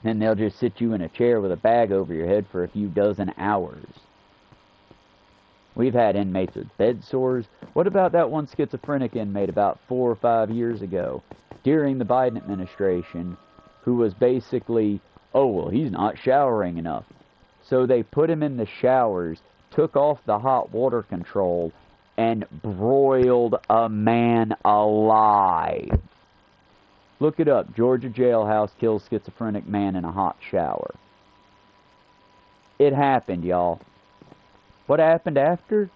Then they'll just sit you in a chair with a bag over your head for a few dozen hours. We've had inmates with bed sores. What about that one schizophrenic inmate about 4 or 5 years ago, during the Biden administration, who was basically, oh, well, he's not showering enough. So they put him in the showers, took off the hot water control, and broiled a man alive. Look it up. Georgia jailhouse kills schizophrenic man in a hot shower. It happened, y'all. What happened after?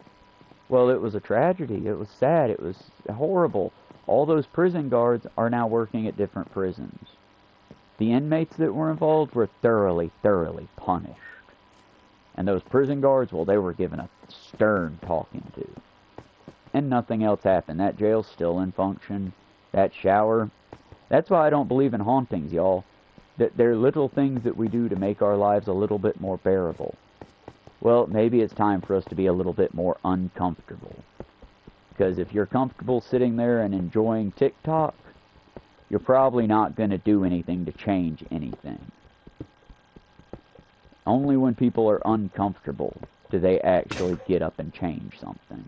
Well, it was a tragedy. It was sad. It was horrible. All those prison guards are now working at different prisons. The inmates that were involved were thoroughly, thoroughly punished. And those prison guards, well, they were given a stern talking to. And nothing else happened. That jail's still in function. That shower. That's why I don't believe in hauntings, y'all. They're little things that we do to make our lives a little bit more bearable. Well, maybe it's time for us to be a little bit more uncomfortable. Because if you're comfortable sitting there and enjoying TikTok, you're probably not going to do anything to change anything. Only when people are uncomfortable do they actually get up and change something.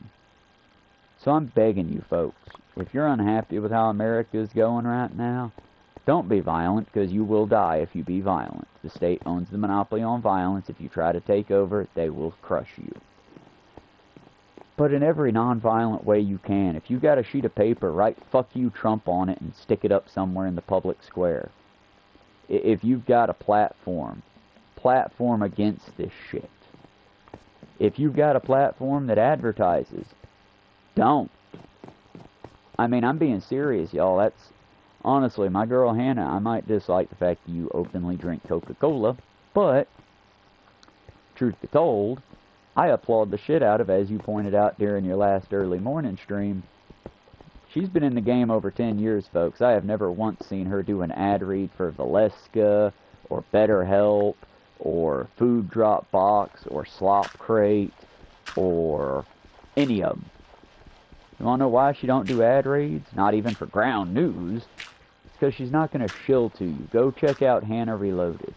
So I'm begging you folks, if you're unhappy with how America is going right now, don't be violent, because you will die if you be violent. The state owns the monopoly on violence. If you try to take over, they will crush you. But in every non-violent way you can. If you got a sheet of paper, write "fuck you Trump" on it and stick it up somewhere in the public square. If you've got a platform against this shit. If you've got a platform that advertises, don't. I mean, I'm being serious, y'all. That's honestly, my girl Hannah, I might dislike the fact that you openly drink Coca-Cola, but truth be told, I applaud the shit out of, as you pointed out during your last early morning stream, she's been in the game over 10 years, folks. I have never once seen her do an ad read for Valeska, or BetterHelp, or Food Drop Box, or Slop Crate, or any of them. You want to know why she don't do ad reads? Not even for Ground News. It's because she's not going to shill to you. Go check out Hannah Reloaded.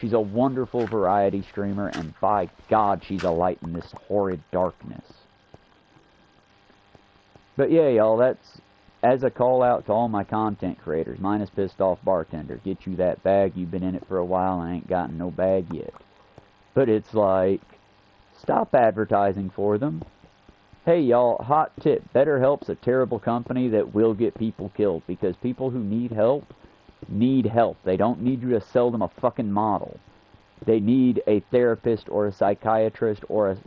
She's a wonderful variety streamer, and by God, she's a light in this horrid darkness. But yeah, y'all, that's as a call out to all my content creators. Mine is Pissed Off Bartender. Get you that bag. You've been in it for a while and ain't gotten no bag yet. But it's like, stop advertising for them. Hey, y'all, hot tip. BetterHelp's a terrible company that will get people killed, because people who need help need help. They don't need you to sell them a fucking model. They need a therapist or a psychiatrist or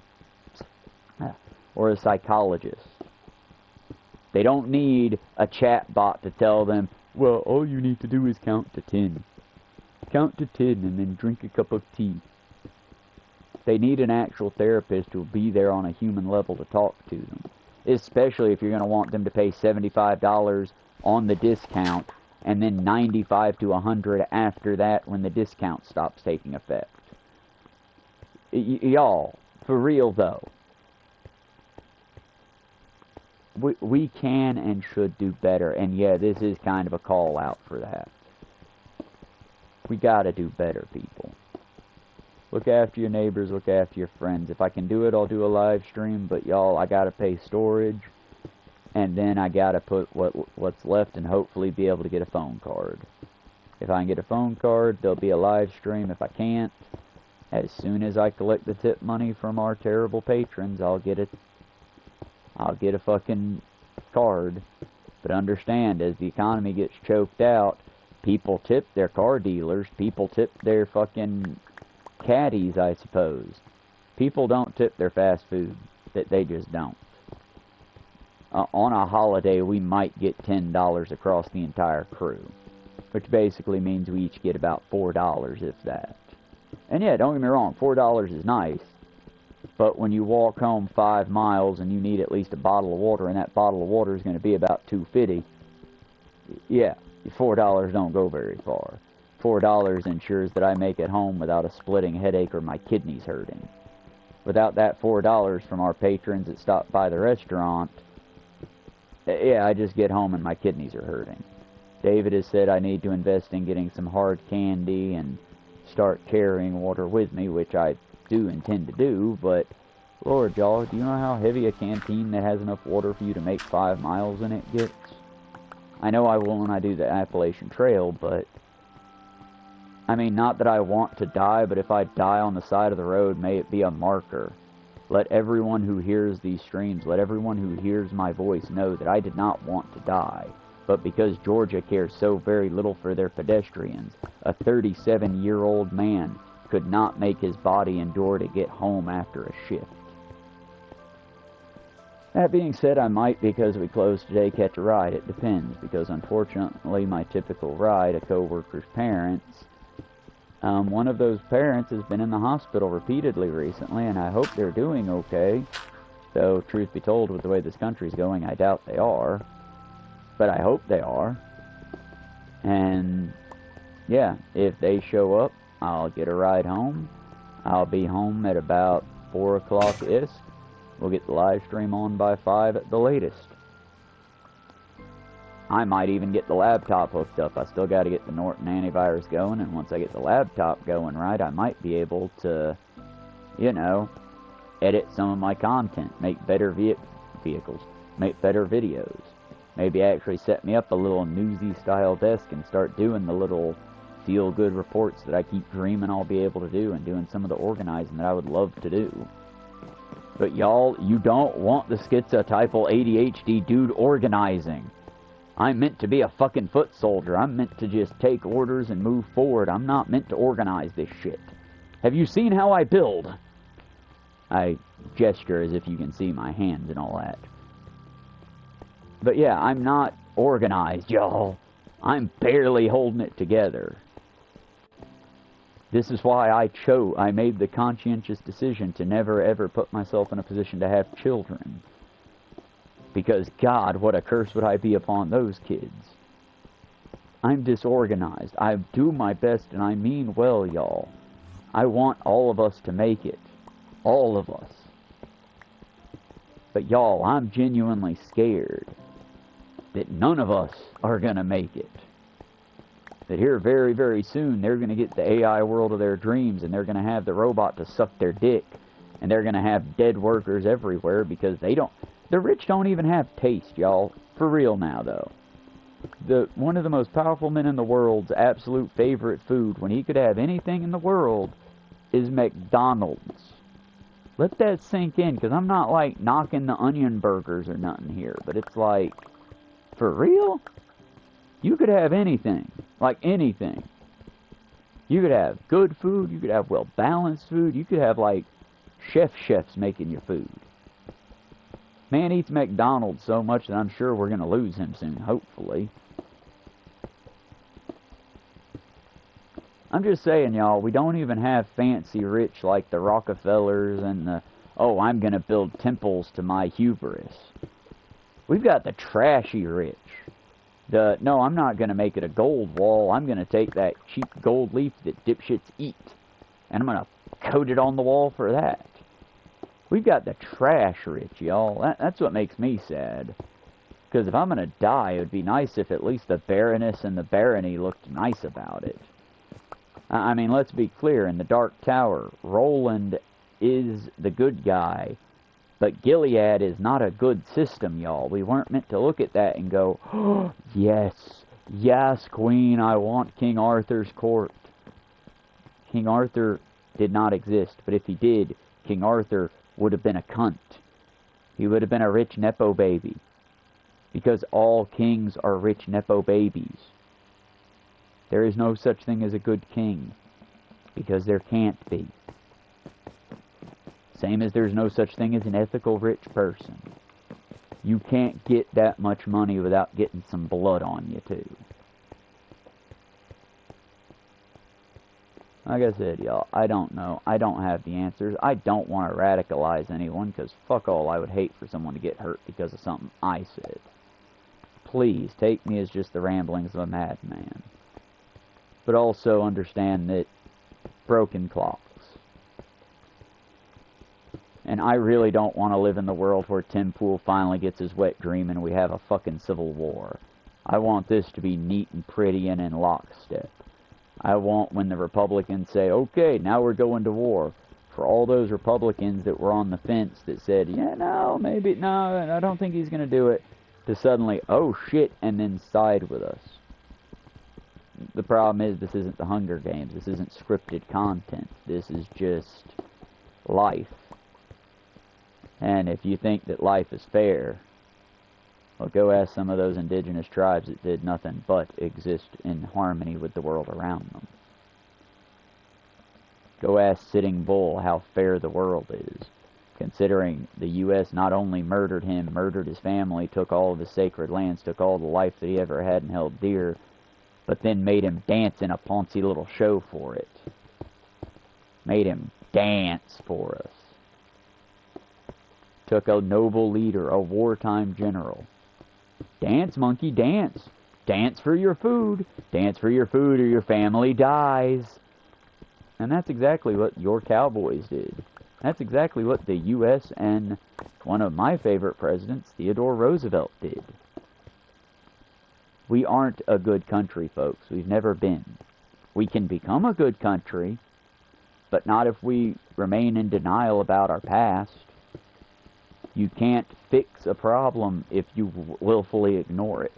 a psychologist. They don't need a chat bot to tell them, well, all you need to do is count to 10. Count to 10 and then drink a cup of tea. They need an actual therapist who will be there on a human level to talk to them. Especially if you're going to want them to pay $75 on the discount and then $95 to $100 after that when the discount stops taking effect. Y'all, for real though, we can and should do better. And yeah, this is kind of a call out for that. We gotta do better, people. Look after your neighbors, look after your friends. If I can do it, I'll do a live stream, but y'all, I gotta pay storage, and then I gotta put what's left and hopefully be able to get a phone card. If I can get a phone card, there'll be a live stream. If I can't, as soon as I collect the tip money from our terrible patrons, I'll get a fucking card. But understand, as the economy gets choked out, people tip their car dealers, people tip their fucking caddies, I suppose. People don't tip their fast food. They just don't. On a holiday, we might get $10 across the entire crew, which basically means we each get about $4, if that. And yeah, don't get me wrong, $4 is nice, But when you walk home 5 miles and you need at least a bottle of water, and that bottle of water is going to be about $2.50, yeah, $4 don't go very far. $4 ensures that I make it home without a splitting headache or my kidneys hurting. Without that $4 from our patrons that stop by the restaurant, yeah, I just get home and my kidneys are hurting. David has said I need to invest in getting some hard candy and start carrying water with me, which I do intend to do, but Lord, y'all, do you know how heavy a canteen that has enough water for you to make 5 miles in it gets? I know I will when I do the Appalachian Trail, but I mean, not that I want to die, but if I die on the side of the road, may it be a marker. Let everyone who hears these streams, let everyone who hears my voice know that I did not want to die. But because Georgia cares so very little for their pedestrians, a 37-year-old man could not make his body endure to get home after a shift. That being said, I might, because we closed today, catch a ride. It depends, because unfortunately my typical ride, a co-worker's parents, one of those parents has been in the hospital repeatedly recently, and I hope they're doing okay. Though, truth be told, with the way this country's going, I doubt they are. But I hope they are. And, yeah, if they show up, I'll get a ride home. I'll be home at about 4 o'clock-ish. We'll get the live stream on by 5 at the latest. I might even get the laptop hooked up. I still got to get the Norton antivirus going, and once I get the laptop going right, I might be able to, you know, edit some of my content, make better vehicles, make better videos. Maybe actually set me up a little newsy-style desk and start doing the little feel-good reports that I keep dreaming I'll be able to do, and doing some of the organizing that I would love to do. But y'all, you don't want the schizotypal ADHD dude organizing. I'm meant to be a fucking foot soldier. I'm meant to just take orders and move forward. I'm not meant to organize this shit. Have you seen how I build? I gesture as if you can see my hands and all that. But yeah, I'm not organized, y'all. I'm barely holding it together. This is why I made the conscientious decision to never ever put myself in a position to have children. Because, God, what a curse would I be upon those kids. I'm disorganized. I do my best, and I mean well, y'all. I want all of us to make it. All of us. But, y'all, I'm genuinely scared that none of us are going to make it. That here very, very soon, they're going to get the AI world of their dreams, and they're going to have the robot to suck their dick, and they're going to have dead workers everywhere because they don't... The rich don't even have taste, y'all. For real now, though. One of the most powerful men in the world's absolute favorite food, when he could have anything in the world, is McDonald's. Let that sink in, because I'm not, like, knocking the onion burgers or nothing here. But it's like, for real? You could have anything. Like, anything. You could have good food. You could have well-balanced food. You could have, like, chefs making your food. Man eats McDonald's so much that I'm sure we're going to lose him soon, hopefully. I'm just saying, y'all, we don't even have fancy rich like the Rockefellers and the, oh, I'm going to build temples to my hubris. We've got the trashy rich. The, no, I'm not going to make it a gold wall. I'm going to take that cheap gold leaf that dipshits eat, and I'm going to coat it on the wall for that. We've got the trash rich, y'all. That's what makes me sad. Because if I'm going to die, it would be nice if at least the Baroness and the Barony looked nice about it. I mean, let's be clear. In the Dark Tower, Roland is the good guy. But Gilead is not a good system, y'all. We weren't meant to look at that and go, oh, yes, yes, Queen, I want King Arthur's court. King Arthur did not exist. But if he did, King Arthur would have been a cunt. He would have been a rich Nepo baby. Because all kings are rich Nepo babies. There is no such thing as a good king. Because there can't be. Same as there's no such thing as an ethical rich person. You can't get that much money without getting some blood on you too. Like I said, y'all, I don't know. I don't have the answers. I don't want to radicalize anyone, because fuck all, I would hate for someone to get hurt because of something I said. Please, take me as just the ramblings of a madman. But also understand that broken clocks. And I really don't want to live in the world where Tim Pool finally gets his wet dream and we have a fucking civil war. I want this to be neat and pretty and in lockstep. I want when the Republicans say, okay, now we're going to war, for all those Republicans that were on the fence that said, yeah, no, maybe, no, I don't think he's going to do it, to suddenly, oh shit, and then side with us. The problem is this isn't the Hunger Games. This isn't scripted content. This is just life. And if you think that life is fair, well, go ask some of those indigenous tribes that did nothing but exist in harmony with the world around them. Go ask Sitting Bull how fair the world is, considering the U.S. not only murdered him, murdered his family, took all of his sacred lands, took all the life that he ever had and held dear, but then made him dance in a poncy little show for it. Made him dance for us. Took a noble leader, a wartime general. Dance, monkey, dance. Dance for your food. Dance for your food or your family dies. And that's exactly what your cowboys did. That's exactly what the U.S. and one of my favorite presidents, Theodore Roosevelt, did. We aren't a good country, folks. We've never been. We can become a good country, but not if we remain in denial about our past. You can't fix a problem if you willfully ignore it.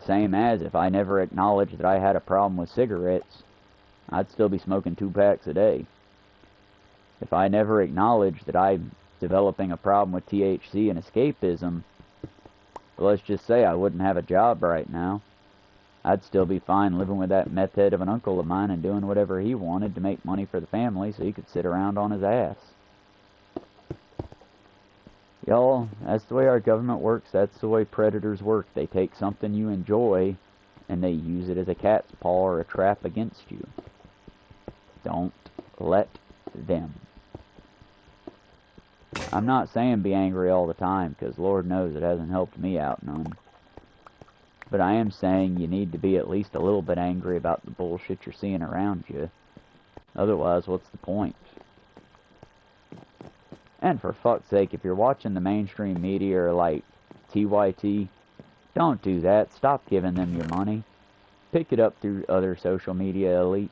Same as if I never acknowledged that I had a problem with cigarettes, I'd still be smoking 2 packs a day. If I never acknowledged that I'm developing a problem with THC and escapism, let's just say I wouldn't have a job right now. I'd still be fine living with that meth head of an uncle of mine and doing whatever he wanted to make money for the family so he could sit around on his ass. Y'all, that's the way our government works. That's the way predators work. They take something you enjoy and they use it as a cat's paw or a trap against you. Don't let them. I'm not saying be angry all the time, because Lord knows it hasn't helped me out none. But I am saying you need to be at least a little bit angry about the bullshit you're seeing around you. Otherwise, what's the point? And for fuck's sake, if you're watching the mainstream media or like TYT, don't do that. Stop giving them your money. Pick it up through other social media elites.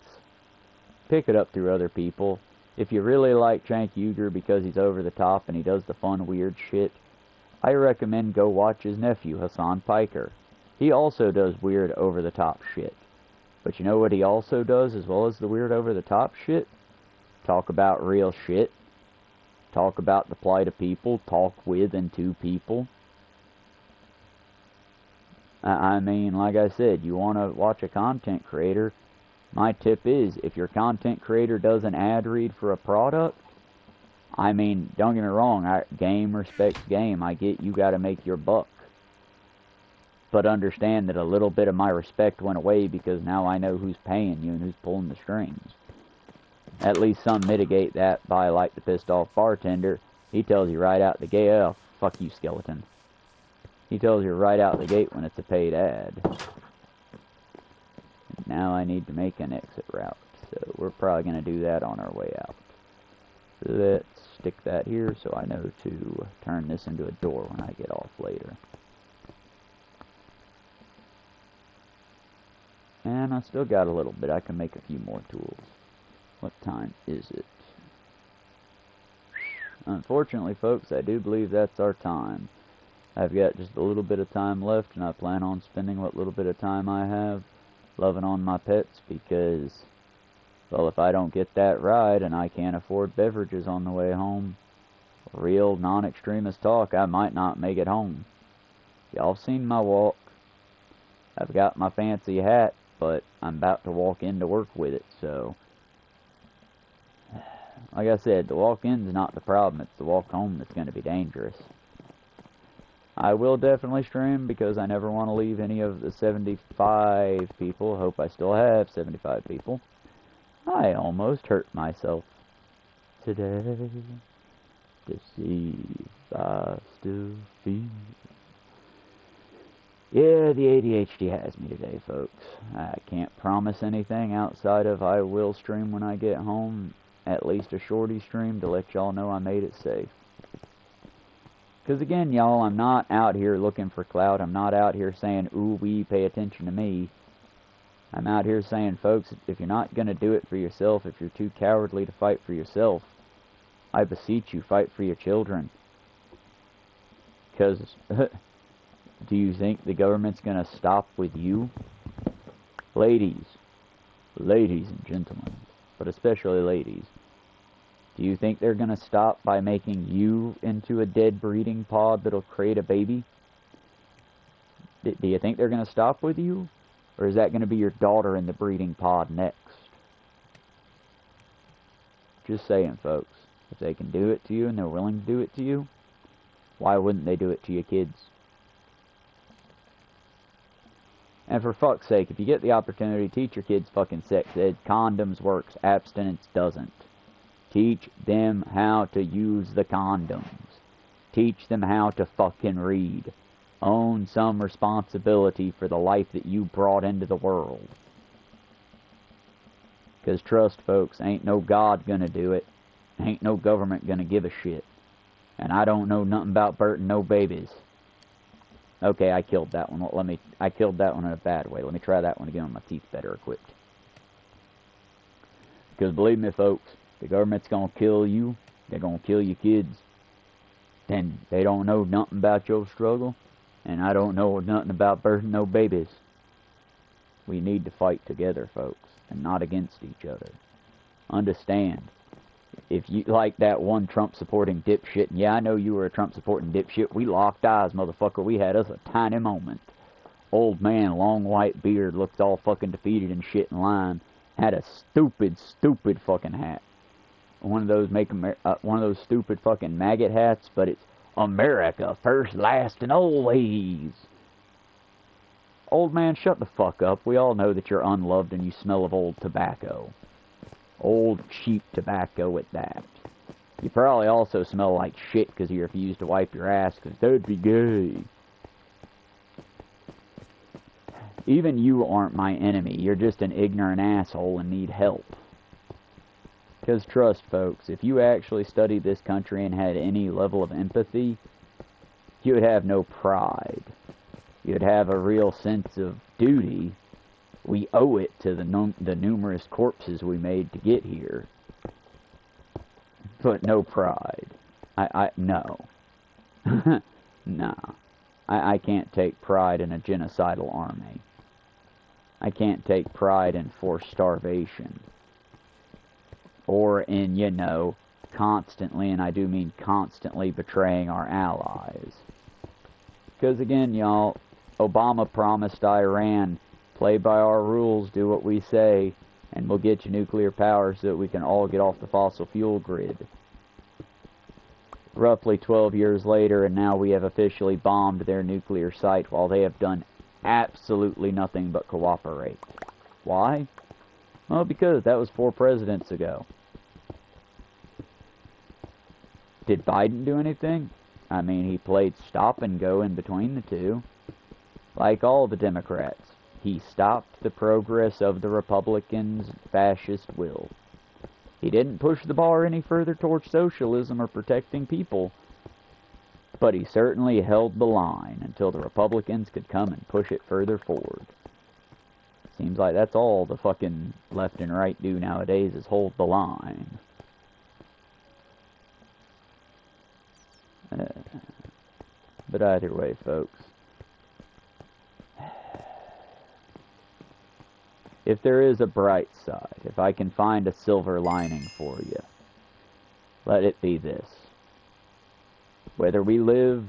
Pick it up through other people. If you really like Cenk Uygur because he's over the top and he does the fun, weird shit, I recommend go watch his nephew, Hassan Piker. He also does weird, over-the-top shit. But you know what he also does as well as the weird, over-the-top shit? Talk about real shit. Talk about the plight of people. Talk with and to people. I mean, like I said, you want to watch a content creator, my tip is, if your content creator does an ad read for a product, I mean, don't get me wrong, game respects game. I get you got to make your buck. But understand that a little bit of my respect went away because now I know who's paying you and who's pulling the strings. At least some mitigate that by, like the pissed off bartender. He tells you right out the gate, oh, fuck you, skeleton. He tells you right out the gate when it's a paid ad. Now I need to make an exit route, so we're probably going to do that on our way out. Let's stick that here so I know to turn this into a door when I get off later. And I still got a little bit. I can make a few more tools. What time is it? Unfortunately, folks, I do believe that's our time. I've got just a little bit of time left, and I plan on spending what little bit of time I have loving on my pets because, well, if I don't get that ride and I can't afford beverages on the way home, real non-extremist talk, I might not make it home. Y'all seen my walk. I've got my fancy hat, but I'm about to walk into work with it, so like I said, the walk-in's not the problem, it's the walk home that's going to be dangerous. I will definitely stream because I never want to leave any of the 75 people, hope I still have 75 people. I almost hurt myself today to see if I still feel. Yeah, the ADHD has me today, folks. I can't promise anything outside of I will stream when I get home, at least a shorty stream to let y'all know I made it safe. Because again, y'all, I'm not out here looking for clout. I'm not out here saying, ooh, wee, pay attention to me. I'm out here saying, folks, if you're not going to do it for yourself, if you're too cowardly to fight for yourself, I beseech you, fight for your children. Because do you think the government's going to stop with you? Ladies and gentlemen, but especially ladies, do you think they're going to stop by making you into a dead breeding pod that'll create a baby? Do you think they're going to stop with you? Or is that going to be your daughter in the breeding pod next? Just saying, folks. If they can do it to you and they're willing to do it to you, why wouldn't they do it to your kids? And for fuck's sake, if you get the opportunity, teach your kids fucking sex ed. Condoms works. Abstinence doesn't. Teach them how to use the condoms. Teach them how to fucking read. Own some responsibility for the life that you brought into the world. Because trust, folks, ain't no God gonna do it. Ain't no government gonna give a shit. And I don't know nothing about birthing no babies. Okay, I killed that one. I killed that one in a bad way. Let me try that one again with my teeth better equipped. Because believe me, folks, the government's gonna kill you. They're gonna kill your kids. And they don't know nothing about your struggle. And I don't know nothing about birthing no babies. We need to fight together, folks, and not against each other. Understand. If you like that one Trump-supporting dipshit, and yeah, I know you were a Trump-supporting dipshit, we locked eyes, motherfucker. We had us a tiny moment. Old man, long white beard, looked all fucking defeated and shit in line. Had a stupid fucking hat. One of those stupid fucking maggot hats, but it's America first, last, and always. Old man, shut the fuck up. We all know that you're unloved and you smell of old tobacco. Old, cheap tobacco at that. You probably also smell like shit because you refuse to wipe your ass because that'd be gay. Even you aren't my enemy. You're just an ignorant asshole and need help. Because trust, folks, if you actually studied this country and had any level of empathy, you would have no pride. You'd have a real sense of duty. We owe it to the numerous corpses we made to get here. But no pride. No. Nah. I can't take pride in a genocidal army. I can't take pride in forced starvation. Or in, you know, constantly, and I do mean constantly, betraying our allies. Because again, y'all, Obama promised Iran, play by our rules, do what we say, and we'll get you nuclear power so that we can all get off the fossil fuel grid. Roughly 12 years later, and now we have officially bombed their nuclear site while they have done absolutely nothing but cooperate. Why? Well, because that was 4 presidents ago. Did Biden do anything? I mean, he played stop and go in between the two. Like all the Democrats. He stopped the progress of the Republicans' fascist will. He didn't push the bar any further towards socialism or protecting people, but he certainly held the line until the Republicans could come and push it further forward. Seems like that's all the fucking left and right do nowadays is hold the line. But either way, folks, if there is a bright side, if I can find a silver lining for you, let it be this. Whether we live,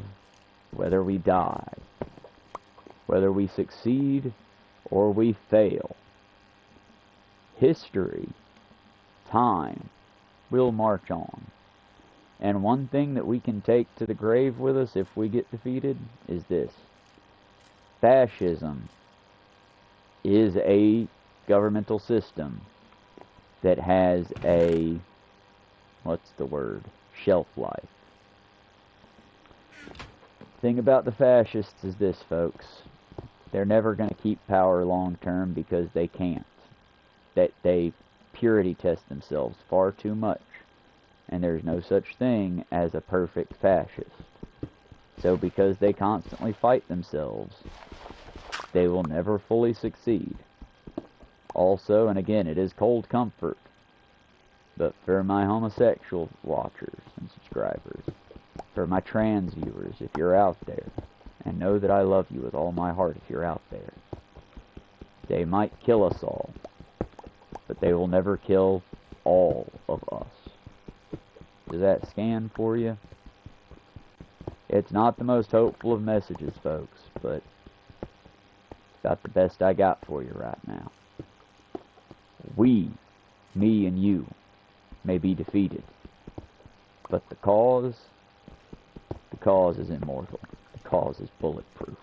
whether we die, whether we succeed or we fail, history, time, will march on. And one thing that we can take to the grave with us if we get defeated is this. Fascism is a governmental system that has a, what's the word, shelf life. Thing about the fascists is this, folks. They're never going to keep power long term because they can't. They purity test themselves far too much. And there's no such thing as a perfect fascist. So because they constantly fight themselves, they will never fully succeed. Also, and again, it is cold comfort, but for my homosexual watchers and subscribers, for my trans viewers, if you're out there, and know that I love you with all my heart if you're out there, they might kill us all, but they will never kill all of us. Does that scan for you? It's not the most hopeful of messages, folks, but about the best I got for you right now. We, me and you, may be defeated, but the cause is immortal. The cause is bulletproof.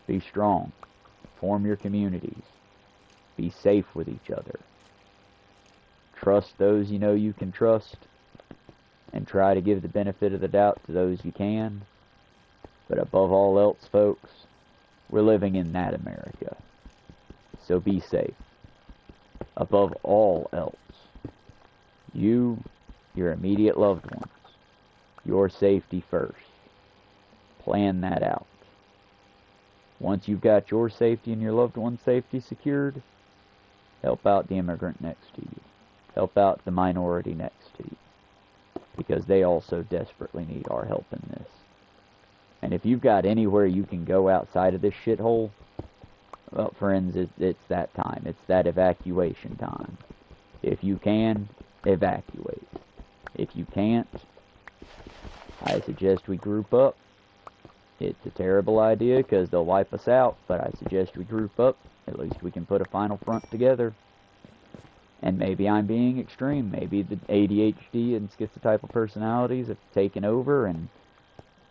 Be strong. Form your communities. Be safe with each other. Trust those you know you can trust, and try to give the benefit of the doubt to those you can. But above all else, folks, we're living in that America. So be safe. Above all else, you, your immediate loved ones, your safety first. Plan that out. Once you've got your safety and your loved one's safety secured, help out the immigrant next to you. Help out the minority next to you. Because they also desperately need our help in this. And if you've got anywhere you can go outside of this shithole, well, friends, it's that time. It's that evacuation time. If you can, evacuate. If you can't, I suggest we group up. It's a terrible idea because they'll wipe us out, but I suggest we group up. At least we can put a final front together. And maybe I'm being extreme. Maybe the ADHD and schizotypal personalities have taken over, and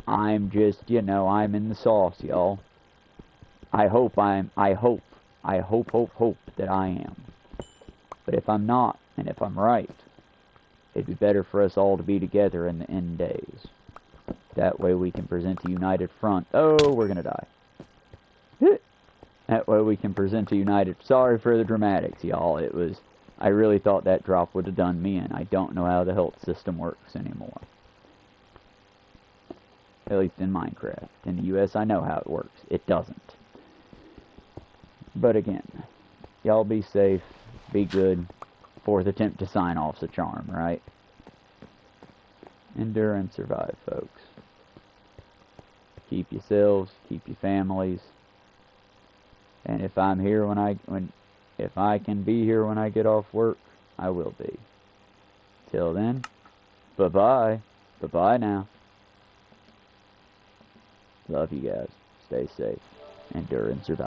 I'm just, I'm in the sauce, y'all. I hope that I am. But if I'm not, and if I'm right, it'd be better for us all to be together in the end days. That way we can present a united front. Oh, we're gonna die. That way we can present a united... Sorry for the dramatics, y'all. I really thought that drop would have done me in. I don't know how the health system works anymore. At least in Minecraft. In the US, I know how it works. It doesn't. But again, y'all be safe, be good. Fourth attempt to sign off's a charm, right? Endure and survive, folks. Keep yourselves, keep your families. And if I'm here if I can be here when I get off work, I will be. Till then, bye-bye. Bye-bye now. Love you guys. Stay safe. Endure and survive.